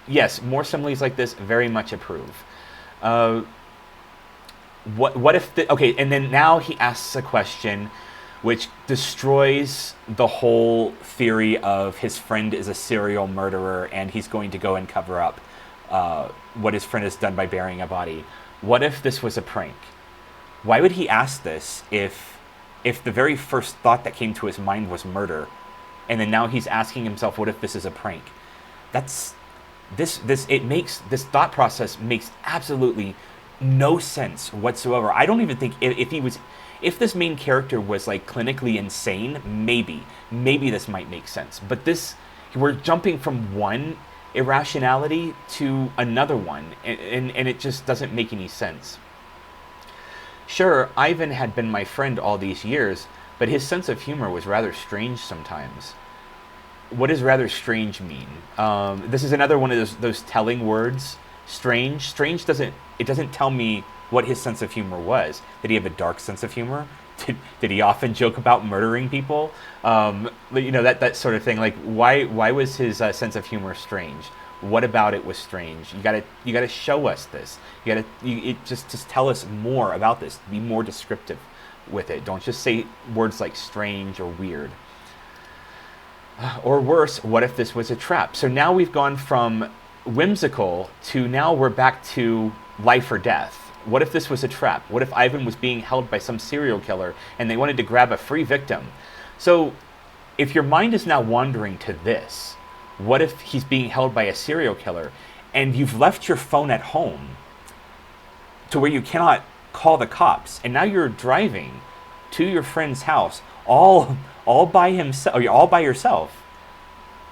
yes, more similes like this, very much approve. What if okay, and then now he asks a question which destroys the whole theory of his friend is a serial murderer and he's going to go and cover up what his friend has done by burying a body. What if this was a prank? Why would he ask this if the very first thought that came to his mind was murder, and then now he's asking himself, what if this is a prank? This thought process makes absolutely no sense whatsoever. I don't even think if this main character was like clinically insane, maybe this might make sense. But we're jumping from one irrationality to another one, and it just doesn't make any sense. Sure, Ivan had been my friend all these years, but his sense of humor was rather strange sometimes. What does rather strange mean? This is another one of those telling words. Strange doesn't tell me what his sense of humor was. Did he have a dark sense of humor? Did he often joke about murdering people? That sort of thing. Like, why was his sense of humor strange? What about it was strange? You gotta show us this. Just tell us more about this. Be more descriptive with it. Don't just say words like strange or weird. Or worse, what if this was a trap? So now we've gone from whimsical to now we're back to life or death. What if this was a trap? What if Ivan was being held by some serial killer and they wanted to grab a free victim? So if your mind is now wandering to this, what if he's being held by a serial killer and you've left your phone at home to where you cannot call the cops, and now you're driving to your friend's house all by himself, or all by yourself,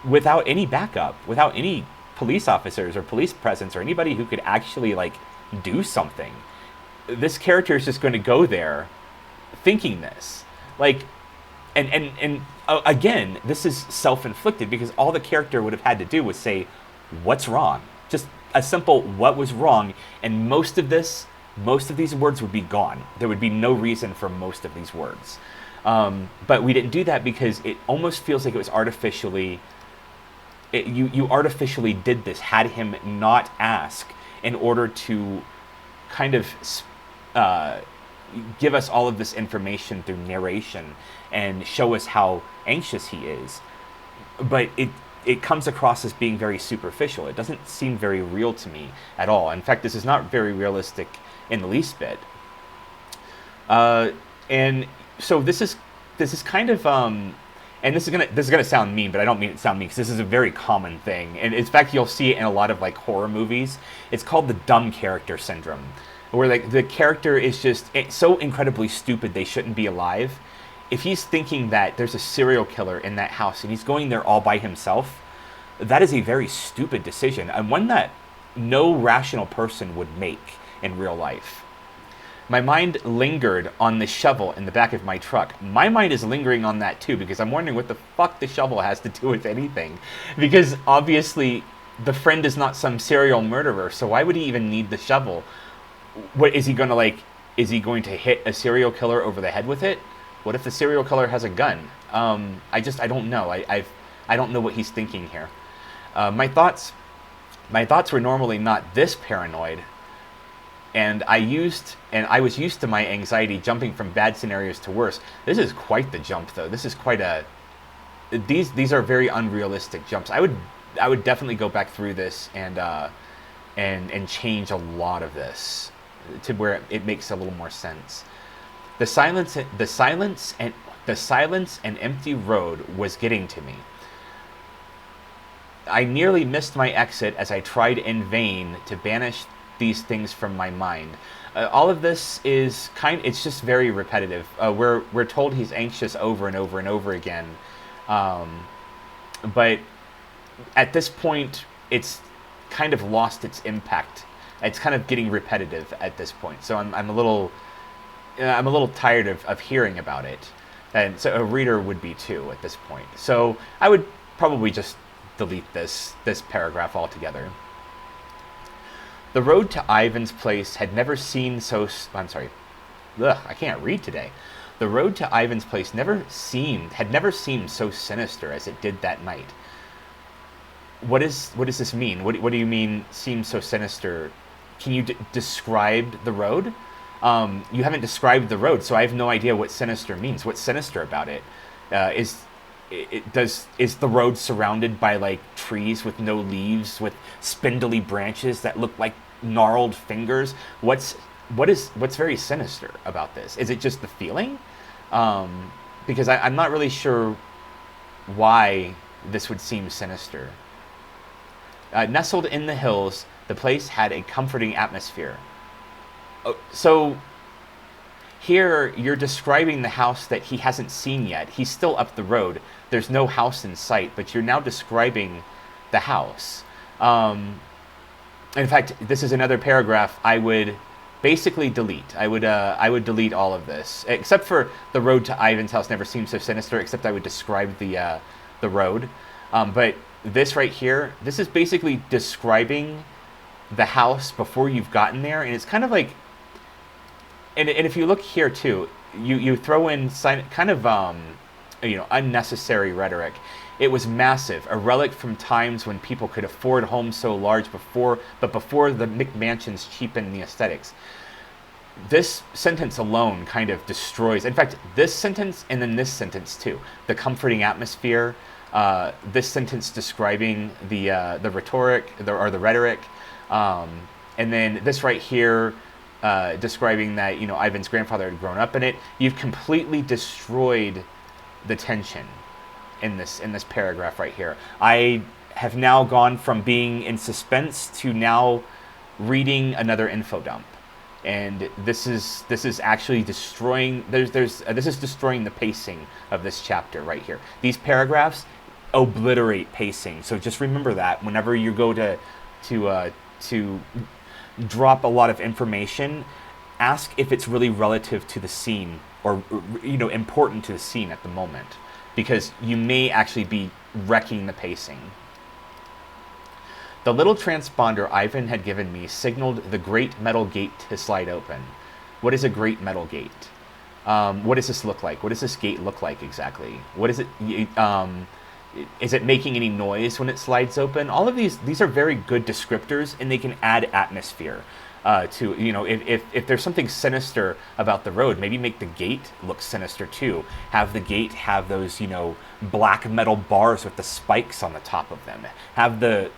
without any backup, without any police officers or police presence or anybody who could actually do something. This character is just going to go there thinking this. Again, this is self-inflicted, because all the character would have had to do was say, what's wrong? Just a simple what was wrong, and most of these words would be gone. There would be no reason for most of these words. But we didn't do that because it almost feels like it was artificially... You artificially did this, had him not ask, in order to kind of give us all of this information through narration and show us how anxious he is. But it comes across as being very superficial. It doesn't seem very real to me at all. In fact, this is not very realistic in the least bit. And so this is kind of... and this is gonna sound mean, but I don't mean it to sound mean, because this is a very common thing. And in fact, you'll see it in a lot of horror movies. It's called the dumb character syndrome, where the character is just so incredibly stupid they shouldn't be alive. If he's thinking that there's a serial killer in that house and he's going there all by himself, that is a very stupid decision, and one that no rational person would make in real life. My mind lingered on the shovel in the back of my truck. My mind is lingering on that too, because I'm wondering what the fuck the shovel has to do with anything. Because obviously the friend is not some serial murderer, so why would he even need the shovel? What is he going to is he going to hit a serial killer over the head with it? What if the serial killer has a gun? I don't know. I don't know what he's thinking here. My thoughts were normally not this paranoid. And I was used to my anxiety jumping from bad scenarios to worse. This is quite the jump, though. This is quite a... These are very unrealistic jumps. I would I would definitely go back through this and change a lot of this to where it makes a little more sense. The silence, the silence and empty road was getting to me. I nearly missed my exit as I tried in vain to banish these things from my mind. All of this is it's just very repetitive. We're told he's anxious over and over and over again. But at this point, it's kind of lost its impact. It's kind of getting repetitive at this point. So I'm a little tired of hearing about it, and so a reader would be too at this point. So I would probably just delete this paragraph altogether. The road to Ivan's place had never seemed so. I'm sorry. Ugh, I can't read today. The road to Ivan's place had never seemed so sinister as it did that night. What does this mean? What do you mean seems so sinister? Can you describe the road? You haven't described the road, so I have no idea what sinister means. What's sinister about it? Is the road surrounded by like trees with no leaves, with spindly branches that look like gnarled fingers? What's very sinister about this? Is it just the feeling? Because I'm not really sure why this would seem sinister. Nestled in the hills, the place had a comforting atmosphere. So here you're describing the house that he hasn't seen yet. He's still up the road. There's no house in sight, but you're now describing the house. In fact, this is another paragraph I would basically delete. I would delete all of this, except for the road to Ivan's house never seemed so sinister, except I would describe the road. But this right here, this is basically describing the house before you've gotten there, and it's kind of like, and if you look here too, you throw in kind of unnecessary rhetoric. It was massive, a relic from times when people could afford homes so large before the McMansions cheapened the aesthetics. This sentence alone kind of destroys. In fact, this sentence and then this sentence too, the comforting atmosphere. This sentence describing the rhetoric or the rhetoric, and then this right here describing that Ivan's grandfather had grown up in it. You've completely destroyed the tension in this paragraph right here. I have now gone from being in suspense to now reading another info dump, and this is actually destroying. This is destroying the pacing of this chapter right here. These paragraphs obliterate pacing. So just remember that whenever you go to drop a lot of information, ask if it's really relative to the scene or important to the scene at the moment, because you may actually be wrecking the pacing. The little transponder Ivan had given me signaled the great metal gate to slide open. What is a great metal gate? What does this look like? What does this gate look like exactly? What is it? Is it making any noise when it slides open? All of these are very good descriptors, and they can add atmosphere to, if there's something sinister about the road, maybe make the gate look sinister too. Have the gate have those, black metal bars with the spikes on the top of them. Have the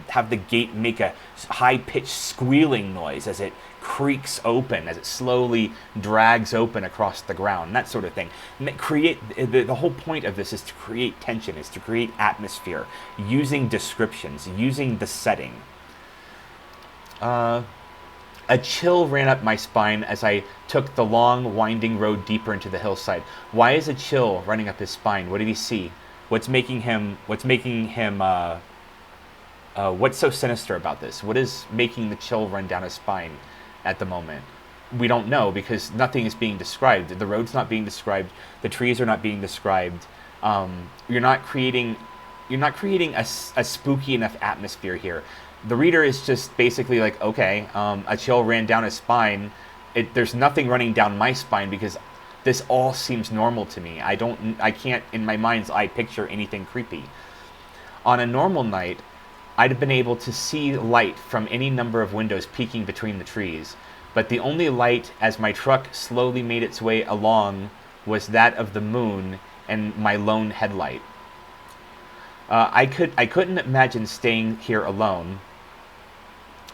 gate make a high-pitched squealing noise as it creaks open, as it slowly drags open across the ground, that sort of thing. Create the whole point of this is to create tension, is to create atmosphere, using descriptions, using the setting. A chill ran up my spine as I took the long, winding road deeper into the hillside. Why is a chill running up his spine? What did he see? What's so sinister about this? What is making the chill run down his spine at the moment? We don't know, because nothing is being described. The road's not being described. The trees are not being described. You're not creating a spooky enough atmosphere here. The reader is just basically like, okay, a chill ran down his spine. There's nothing running down my spine because this all seems normal to me. I can't, in my mind's eye, picture anything creepy. On a normal night, I'd have been able to see light from any number of windows peeking between the trees, but the only light as my truck slowly made its way along was that of the moon and my lone headlight. I couldn't imagine staying here alone.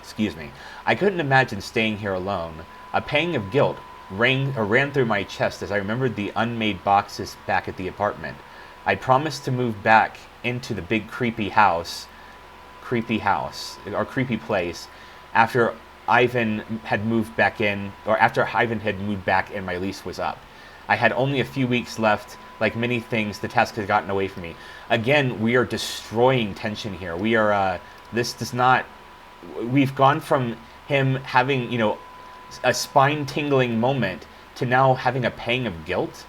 Excuse me. I couldn't imagine staying here alone. A pang of guilt ran through my chest as I remembered the unmade boxes back at the apartment. I promised to move back into the big creepy place, after Ivan had moved back in, or after Ivan had moved back and my lease was up. I had only a few weeks left. Like many things, the task has gotten away from me. Again, we are destroying tension here. We are. This does not. We've gone from him having, a spine-tingling moment to now having a pang of guilt.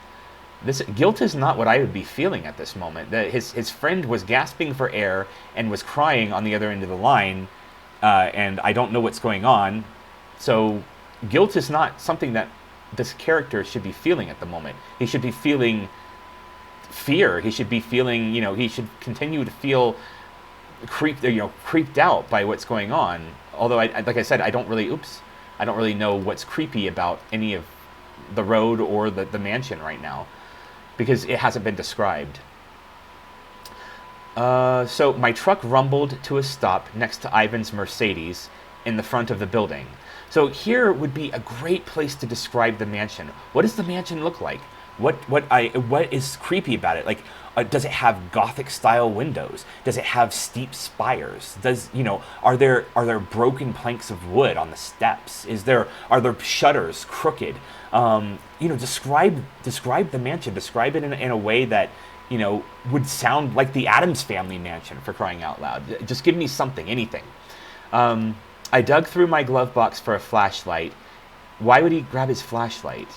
This guilt is not what I would be feeling at this moment. His friend was gasping for air and was crying on the other end of the line, and I don't know what's going on. So guilt is not something that this character should be feeling at the moment. He should be feeling fear. He should be feeling, he should continue to feel creeped out by what's going on. Although, like I said, I don't really know what's creepy about any of the road or the mansion right now, because it hasn't been described. So my truck rumbled to a stop next to Ivan's Mercedes in the front of the building. So here would be a great place to describe the mansion. What does the mansion look like? What is creepy about it? Like, does it have Gothic style windows? Does it have steep spires? Are there broken planks of wood on the steps? Are there shutters crooked? Describe the mansion. Describe it in a way that would sound like the Addams Family mansion, for crying out loud. Just give me something, anything. I dug through my glove box for a flashlight. Why would he grab his flashlight?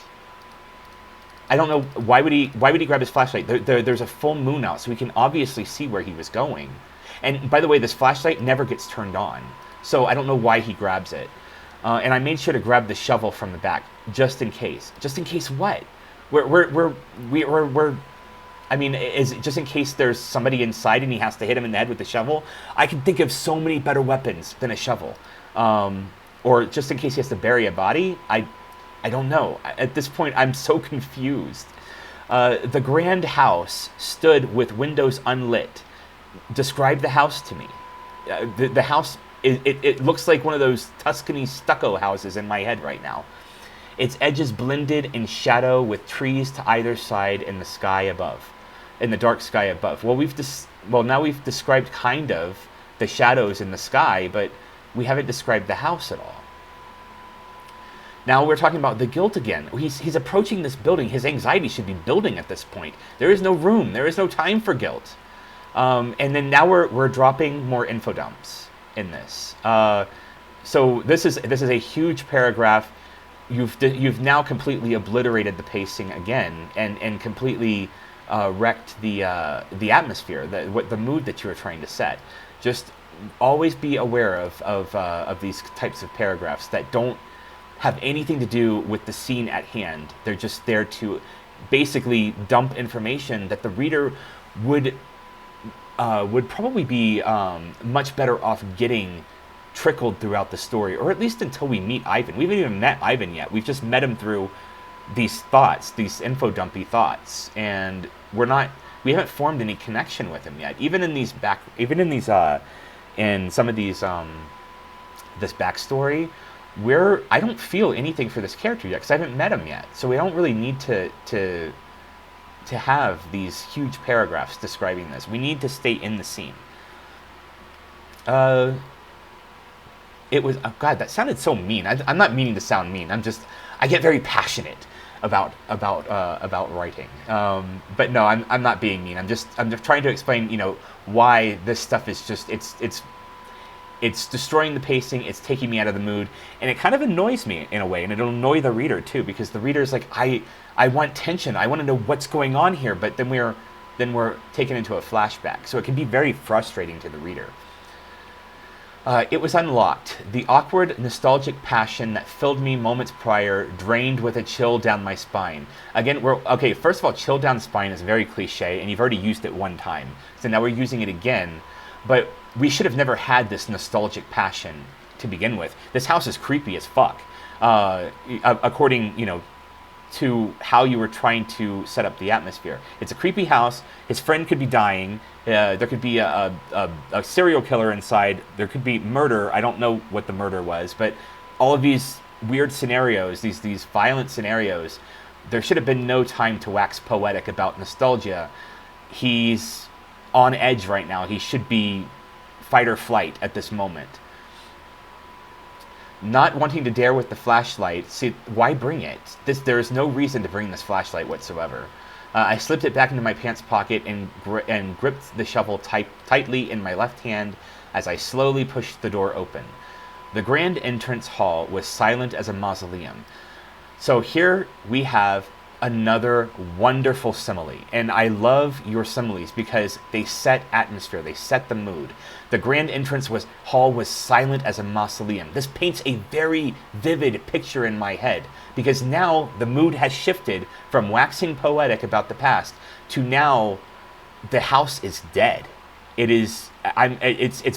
I don't know. Why would he grab his flashlight? There's a full moon out, so we can obviously see where he was going. And by the way, this flashlight never gets turned on, so I don't know why he grabs it. And I made sure to grab the shovel from the back, just in case. Just in case what? I mean, is it just in case there's somebody inside and he has to hit him in the head with the shovel? I can think of so many better weapons than a shovel. Or just in case he has to bury a body. I don't know. At this point, I'm so confused. The grand house stood with windows unlit. Describe the house to me. The house, it looks like one of those Tuscany stucco houses in my head right now. Its edges blended in shadow with trees to either side in the sky above, in the dark sky above. Well, now we've described kind of the shadows in the sky, but we haven't described the house at all. Now we're talking about the guilt again. He's approaching this building. His anxiety should be building at this point. There is no room. There is no time for guilt. And then now we're dropping more info dumps in this. So this is a huge paragraph. You've now completely obliterated the pacing again, and completely wrecked the atmosphere, the mood that you were trying to set. Just always be aware of these types of paragraphs that don't have anything to do with the scene at hand. They're just there to basically dump information that the reader would probably be much better off getting trickled throughout the story, or at least until we meet Ivan. We haven't even met Ivan yet. We've just met him through these thoughts, these info dumpy thoughts, and we haven't formed any connection with him yet. In some of these this backstory, I don't feel anything for this character yet because I haven't met him yet. So we don't really need to have these huge paragraphs describing this. We need to stay in the scene. It was, oh God, that sounded so mean. I'm not meaning to sound mean. I get very passionate about writing. But no, I'm not being mean. I'm just trying to explain, why this stuff is just it's destroying the pacing. It's taking me out of the mood, and it kind of annoys me in a way, and it'll annoy the reader too, because the reader's like, I want tension. I want to know what's going on here, but then we're taken into a flashback, so it can be very frustrating to the reader. It was unlocked. The awkward, nostalgic passion that filled me moments prior drained with a chill down my spine. Again, first of all, chill down spine is very cliche, and you've already used it one time, so now we're using it again. But we should have never had this nostalgic passion to begin with. This house is creepy as fuck. According, to how you were trying to set up the atmosphere. It's a creepy house. His friend could be dying. There could be a serial killer inside. There could be murder. I don't know what the murder was, but all of these weird scenarios, these violent scenarios, there should have been no time to wax poetic about nostalgia. He's on edge right now. He should be fight or flight at this moment. Not wanting to dare with the flashlight. See, why bring it? There is no reason to bring this flashlight whatsoever. I slipped it back into my pants pocket and gripped the shovel tightly in my left hand as I slowly pushed the door open. The grand entrance hall was silent as a mausoleum. So here we have another wonderful simile. And I love your similes because they set atmosphere, they set the mood. The grand entrance hall was silent as a mausoleum. This paints a very vivid picture in my head because now the mood has shifted from waxing poetic about the past to now the house is dead. It's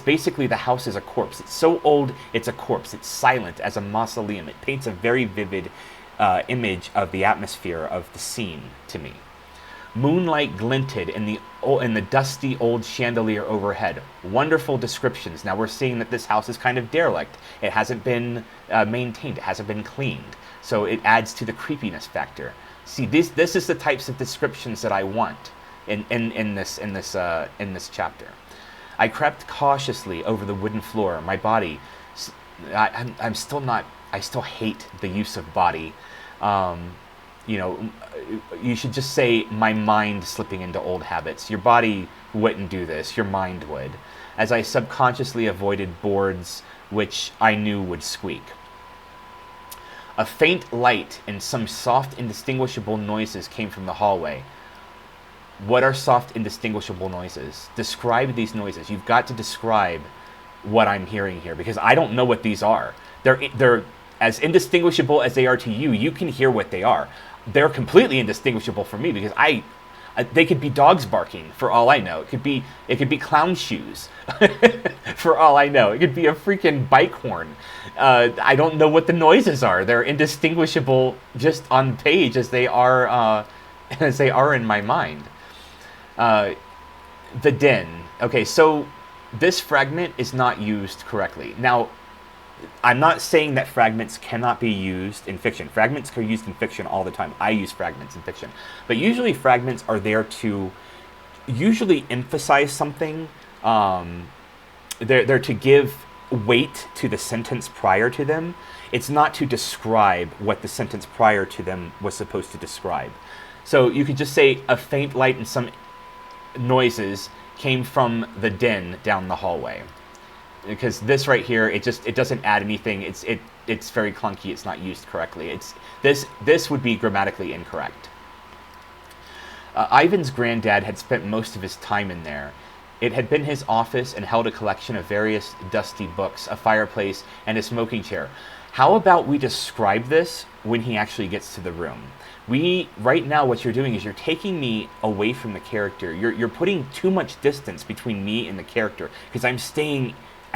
basically the house is a corpse. It's so old, it's a corpse. It's silent as a mausoleum. It paints a very vivid image of the atmosphere of the scene to me. Moonlight glinted in the dusty old chandelier overhead. Wonderful descriptions. Now we're seeing that this house is kind of derelict. It hasn't been maintained. It hasn't been cleaned. So it adds to the creepiness factor. See, this is the types of descriptions that I want in this chapter. I crept cautiously over the wooden floor. My body, I'm still not. I still hate the use of body. You should just say my mind slipping into old habits. Your body wouldn't do this. Your mind would. As I subconsciously avoided boards which I knew would squeak. A faint light and some soft, indistinguishable noises came from the hallway. What are soft, indistinguishable noises? Describe these noises. You've got to describe what I'm hearing here because I don't know what these are. They're as indistinguishable as they are to you. You can hear what they are. They're completely indistinguishable for me because they could be dogs barking for all I know. It could be clown shoes for all I know. It could be a freaking bike horn. I don't know what the noises are. They're indistinguishable just on page as they are in my mind. The den. Okay, so this fragment is not used correctly. Now, I'm not saying that fragments cannot be used in fiction. Fragments are used in fiction all the time. I use fragments in fiction. But usually fragments are there to usually emphasize something. They're to give weight to the sentence prior to them. It's not to describe what the sentence prior to them was supposed to describe. So you could just say a faint light and some noises came from the den down the hallway. Because this right here, it doesn't add anything. It's very clunky. It's not used correctly. This would be grammatically incorrect. Ivan's granddad had spent most of his time in there. It had been his office and held a collection of various dusty books, a fireplace, and a smoking chair. How about we describe this when he actually gets to the room? Right now, what you're doing is you're taking me away from the character. You're putting too much distance between me and the character because I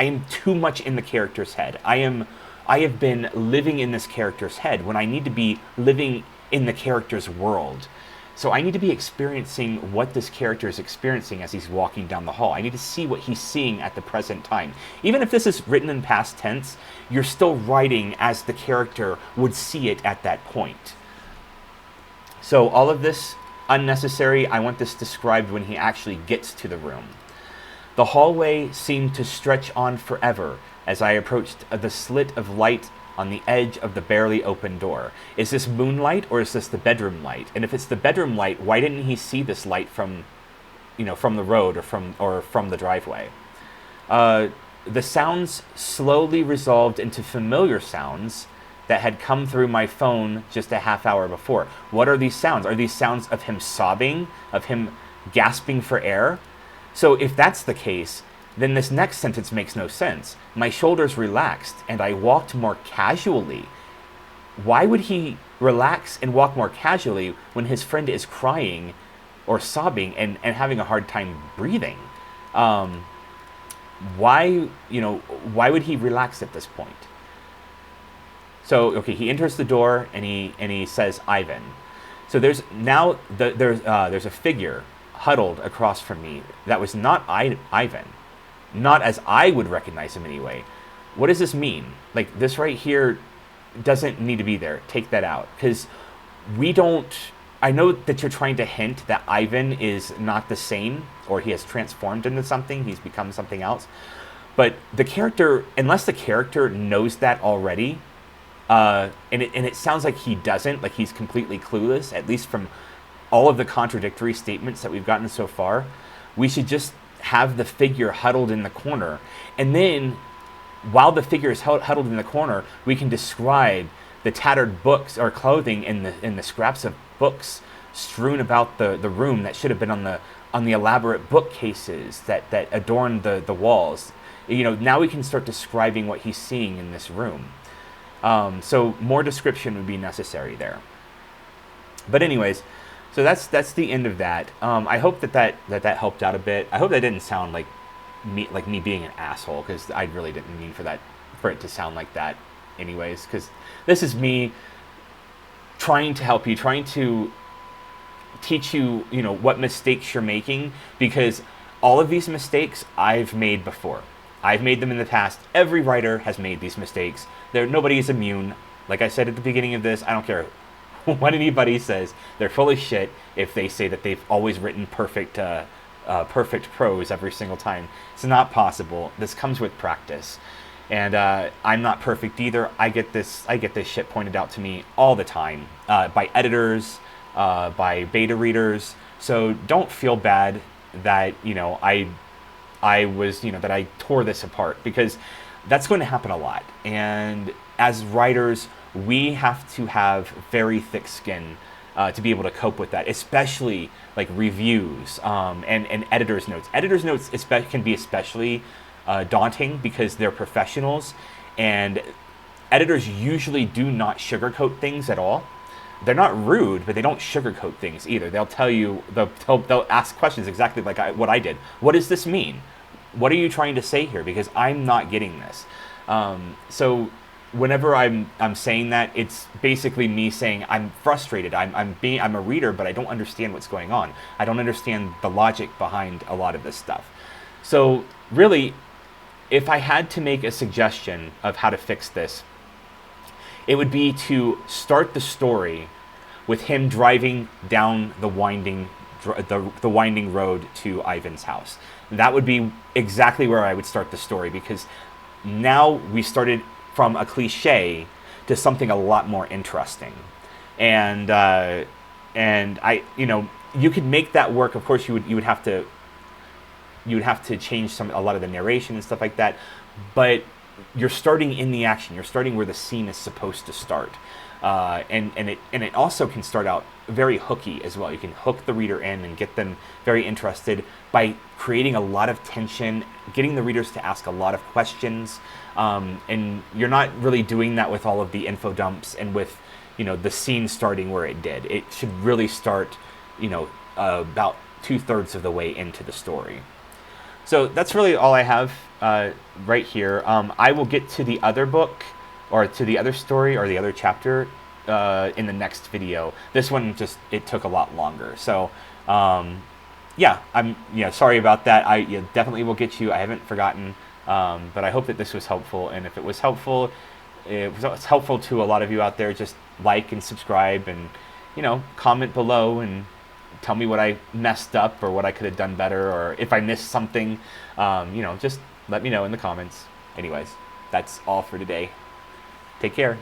am too much in the character's head. I have been living in this character's head when I need to be living in the character's world. So I need to be experiencing what this character is experiencing as he's walking down the hall. I need to see what he's seeing at the present time. Even if this is written in past tense, you're still writing as the character would see it at that point. So all of this unnecessary. I want this described when he actually gets to the room. The hallway seemed to stretch on forever as I approached the slit of light on the edge of the barely open door. Is this moonlight or is this the bedroom light? And if it's the bedroom light, why didn't he see this light from the road or from the driveway? The sounds slowly resolved into familiar sounds that had come through my phone just a half hour before. What are these sounds? Are these sounds of him sobbing, of him gasping for air? So if that's the case, then this next sentence makes no sense. My shoulders relaxed and I walked more casually. Why would he relax and walk more casually when his friend is crying or sobbing and having a hard time breathing? Why would he relax at this point? So okay, he enters the door and he says Ivan. So there's now there's a figure huddled across from me that was not Ivan, not as I would recognize him anyway. What does this mean? Like this right here doesn't need to be there. Take that out because we don't. I know that you're trying to hint that Ivan is not the same or he has transformed into something. He's become something else. But the character, unless the character knows that already, and it sounds like he doesn't, like he's completely clueless, at least from all of the contradictory statements that we've gotten so far, we should just have the figure huddled in the corner. And then, while the figure is huddled in the corner, we can describe the tattered books or clothing and the scraps of books strewn about the room that should have been on the elaborate bookcases that adorn the walls. You know, now we can start describing what he's seeing in this room. So more description would be necessary there. But anyways, so that's the end of that. I hope that helped out a bit. I hope that didn't sound like me being an asshole, because I really didn't mean for it to sound like that anyways, because this is me trying to help you, trying to teach you, you know, what mistakes you're making, because all of these mistakes I've made before. I've made them in the past. Every writer has made these mistakes. Nobody is immune. Like I said at the beginning of this, I don't care what anybody says. They're full of shit if they say that they've always written perfect prose every single time. It's not possible. This comes with practice. And I'm not perfect either. I get this shit pointed out to me all the time by editors, by beta readers. So don't feel bad that, you know, I was, you know, that I tore this apart, because that's going to happen a lot. And as writers, we have to have very thick skin to be able to cope with that, especially like reviews and editors' notes. Editors' notes can be especially daunting because they're professionals, and editors usually do not sugarcoat things at all. They're not rude, but they don't sugarcoat things either. They'll tell you, they'll ask questions exactly like what I did. What does this mean? What are you trying to say here? Because I'm not getting this. So whenever I'm saying that, it's basically me saying I'm frustrated. I'm a reader, but I don't understand what's going on. I don't understand the logic behind a lot of this stuff. So really, if I had to make a suggestion of how to fix this, it would be to start the story with him driving down the winding road to Ivan's house. That would be exactly where I would start the story, because now we started from a cliche to something a lot more interesting. And I, you know, you could make that work. Of course, you would have to change a lot of the narration and stuff like that, but you're starting in the action. You're starting where the scene is supposed to start, and it also can start out very hooky as well. You can hook the reader in and get them very interested by creating a lot of tension, getting the readers to ask a lot of questions, and you're not really doing that with all of the info dumps and with, you know, the scene starting where it did. It should really start, you know, about 2/3 of the way into the story. So that's really all I have right here. I will get to the other book, or to the other story, or the other chapter in the next video. This one it took a lot longer. So yeah, sorry about that. I definitely will get you. I haven't forgotten, but I hope that this was helpful. And if it was helpful, it's helpful to a lot of you out there. Just like and subscribe, and, you know, comment below and tell me what I messed up or what I could have done better, or if I missed something, you know, just let me know in the comments. Anyways, that's all for today. Take care.